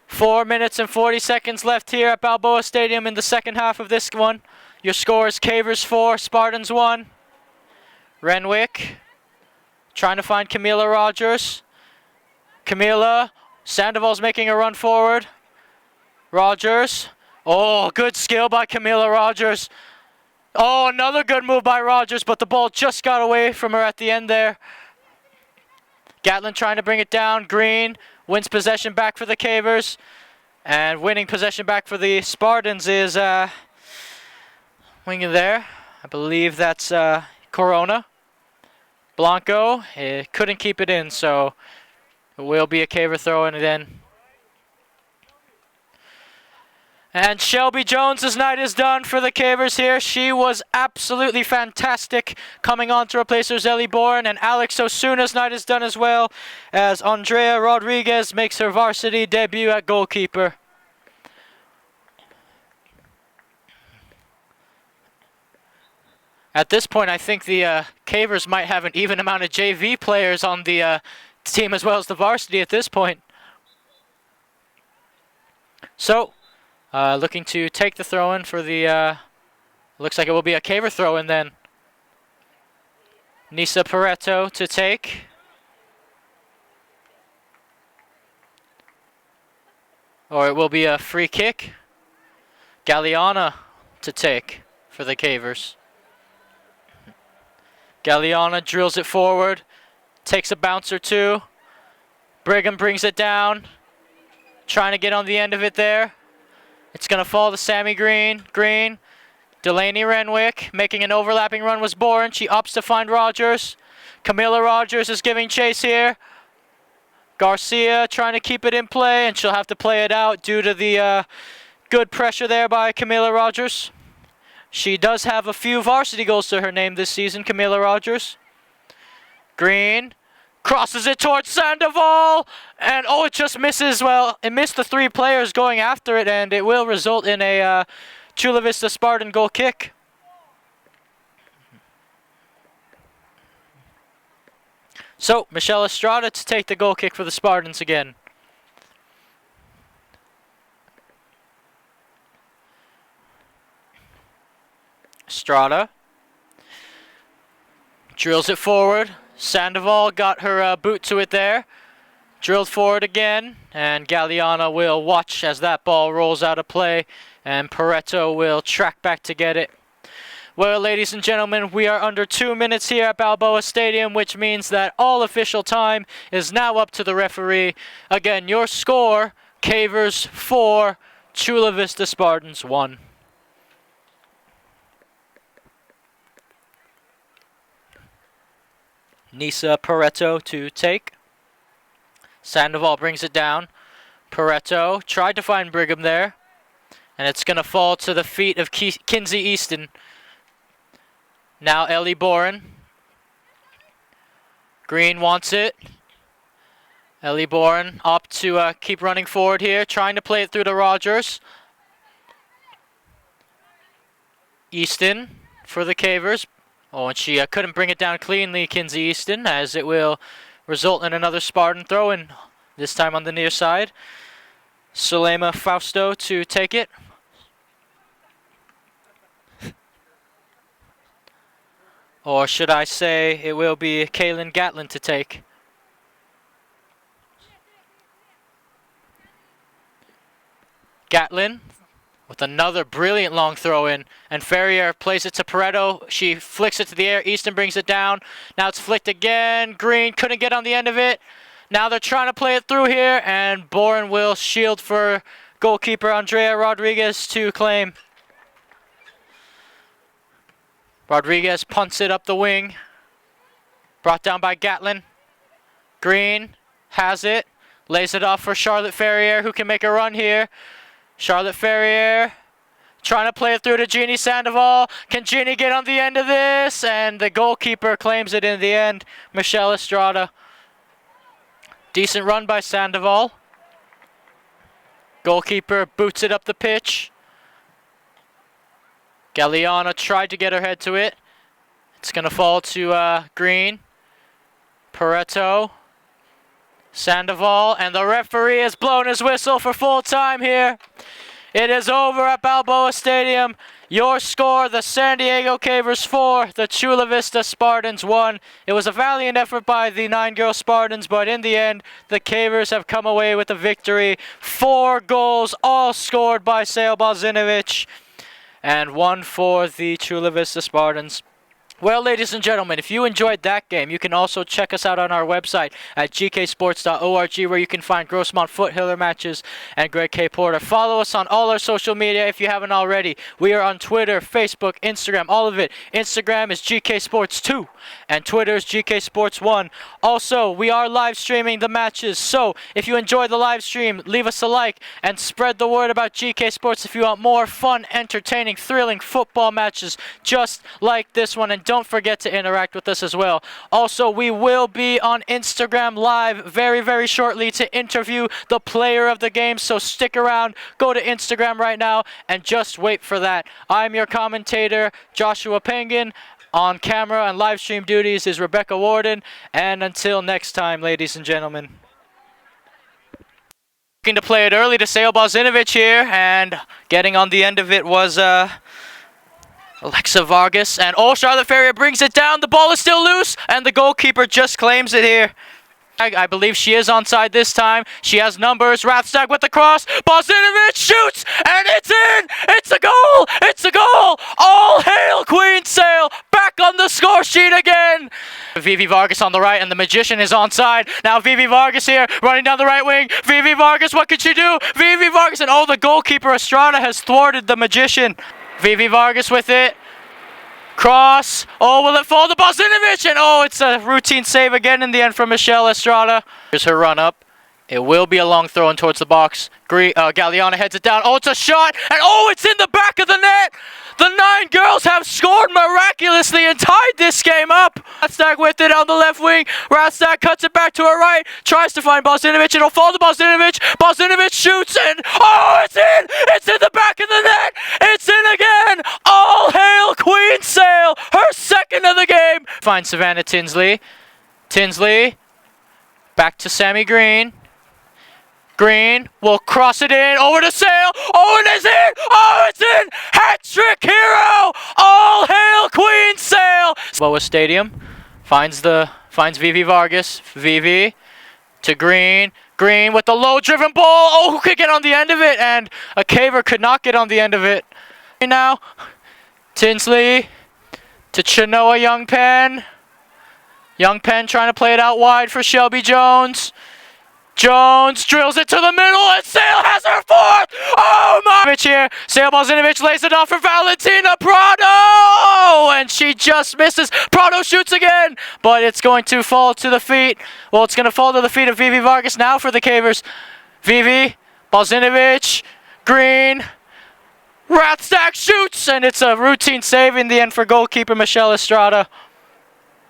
4 minutes and 40 seconds left here at Balboa Stadium in the second half of this one. Your score is Cavers 4, Spartans 1. Renwick trying to find Camila Rogers. Camila, Sandoval's making a run forward. Rogers. Oh, good skill by Camila Rogers. Oh, another good move by Rogers, but the ball just got away from her at the end there. Gatlin trying to bring it down. Green wins possession back for the Cavers. And winning possession back for the Spartans is winging there. I believe that's Corona. Blanco couldn't keep it in, so it will be a Caver throw-in then. And Shelby Jones's night is done for the Cavers here. She was absolutely fantastic coming on to replace her Zelly Bourne. And Alex Osuna's night is done as well, as Andrea Rodriguez makes her varsity debut at goalkeeper. At this point, I think the Cavers might have an even amount of JV players on the team as well as the varsity at this point. So, looking to take the throw-in for the, looks like it will be a Caver throw-in then. Nisa Pareto to take. Or it will be a free kick. Galliana to take for the Cavers. Galliana drills it forward. Takes a bounce or two. Brigham brings it down. Trying to get on the end of it there. It's going to fall to Sammy Green. Green Delaney Renwick making an overlapping run was Boren. She ups to find Rogers. Camila Rogers is giving chase here. Garcia trying to keep it in play, and she'll have to play it out due to the good pressure there by Camila Rogers. She does have a few varsity goals to her name this season, Camila Rogers. Green crosses it towards Sandoval, and oh, it just misses. Well, it missed the 3 players going after it, and it will result in a Chula Vista Spartan goal kick. So, Michelle Estrada to take the goal kick for the Spartans again. Estrada drills it forward. Sandoval got her boot to it there. Drilled forward again, and Galliana will watch as that ball rolls out of play, and Pareto will track back to get it. Well, ladies and gentlemen, we are under 2 minutes here at Balboa Stadium, which means that all official time is now up to the referee. Again, your score, Cavers 4, Chula Vista Spartans 1. Nisa Pareto to take. Sandoval brings it down. Pareto tried to find Brigham there, and it's going to fall to the feet of Kinsey Easton. Now Ellie Boren. Green wants it. Ellie Boren up to keep running forward here, trying to play it through to Rogers. Easton for the Cavers. Oh, and she couldn't bring it down cleanly, Kinsey Easton, as it will result in another Spartan throw-in, this time on the near side. Sulema Fausto to take it. Or should I say it will be Kaylin Gatlin to take. Gatlin with another brilliant long throw in, and Ferrier plays it to Pareto. She flicks it to the air. Easton brings it down. Now it's flicked again. Green couldn't get on the end of it. Now they're trying to play it through here, and Boren will shield for goalkeeper Andrea Rodriguez to claim. Rodriguez punts it up the wing. Brought down by Gatlin. Green has it. Lays it off for Charlotte Ferrier, who can make a run here. Charlotte Ferrier trying to play it through to Jeannie Sandoval. Can Jeannie get on the end of this? And the goalkeeper claims it in the end. Michelle Estrada. Decent run by Sandoval. Goalkeeper boots it up the pitch. Galliana tried to get her head to it. It's going to fall to Green. Pareto. Sandoval. And the referee has blown his whistle for full time here. It is over at Balboa Stadium. Your score, the San Diego Cavers 4, the Chula Vista Spartans 1. It was a valiant effort by the 9-girl Spartans, but in the end, the Cavers have come away with a victory. 4 goals, all scored by Sail Bozinovic, and 1 for the Chula Vista Spartans. Well, ladies and gentlemen, if you enjoyed that game, you can also check us out on our website at gksports.org, where you can find Grossmont Foothiller matches and Greg K. Porter. Follow us on all our social media if you haven't already. We are on Twitter, Facebook, Instagram, all of it. Instagram is GKSports2 and Twitter is GKSports1. Also, we are live streaming the matches, so if you enjoy the live stream, leave us a like and spread the word about GK Sports if you want more fun, entertaining, thrilling football matches just like this one. And don't forget to interact with us as well. Also, we will be on Instagram Live very, very shortly to interview the player of the game, so stick around. Go to Instagram right now and just wait for that. I'm your commentator, Joshua Penguin. On camera and live stream duties is Rebecca Warden. And until next time, ladies and gentlemen. Looking to play it early to Sail Bozinovic here, and getting on the end of it was Alexa Vargas, and oh, Charlotte Ferrier brings it down. The ball is still loose, and the goalkeeper just claims it here. I believe she is onside this time. She has numbers. Rathstag with the cross. Bozinovic shoots, and it's in! It's a goal! It's a goal! All hail Queen Sail! Back on the score sheet again! Vivi Vargas on the right, and the Magician is onside. Now Vivi Vargas here, running down the right wing. Vivi Vargas, what could she do? Vivi Vargas, and oh, the goalkeeper Estrada has thwarted the Magician. VV Vargas with it. Cross. Oh, will it fall to Bozinovic? And oh, it's a routine save again in the end from Michelle Estrada. Here's her run up. It will be a long throw in towards the box. Galliana heads it down. Oh, it's a shot. And oh, it's in the back of the net. The 9 girls have scored miraculously and tied this game up. Rathstack with it on the left wing. Rathstack cuts it back to her right. Tries to find Bozinovic. It'll fall to Bozinovic. Bozinovic shoots and oh, it's in. It's in the back of the net. It's in again. All hail Queen Sail. Her second of the game. Finds Savannah Tinsley. Tinsley. Back to Sammy Green. Green will cross it in over to Sail. Oh, it is in! Oh, it's in! Hat-trick hero! All hail Queen Sail! Boa Stadium finds VV Vargas. VV to Green. Green with the low-driven ball. Oh, who could get on the end of it? And a caver could not get on the end of it. Now, Tinsley to Chinoa Youngpen. Youngpen trying to play it out wide for Shelby Jones. Jones drills it to the middle, and Sail has her fourth! Oh my! Here, Sail Bozinovic lays it off for Valentina Prado! And she just misses. Prado shoots again, but it's going to fall to the feet. Well, it's going to fall to the feet of Vivi Vargas now for the Cavers. Vivi, Bozinovic, Green, Rathstack shoots, and it's a routine save in the end for goalkeeper Michelle Estrada.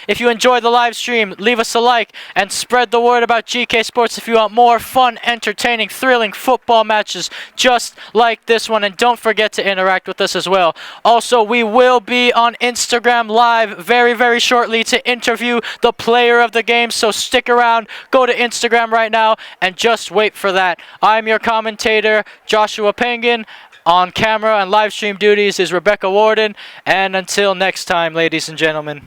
If you enjoyed the live stream, leave us a like and spread the word about GK Sports if you want more fun, entertaining, thrilling football matches just like this one. And don't forget to interact with us as well. Also, we will be on Instagram Live very, very shortly to interview the player of the game. So stick around, go to Instagram right now, and just wait for that. I'm your commentator, Joshua Penguin. On camera and live stream duties is Rebecca Warden. And until next time, ladies and gentlemen.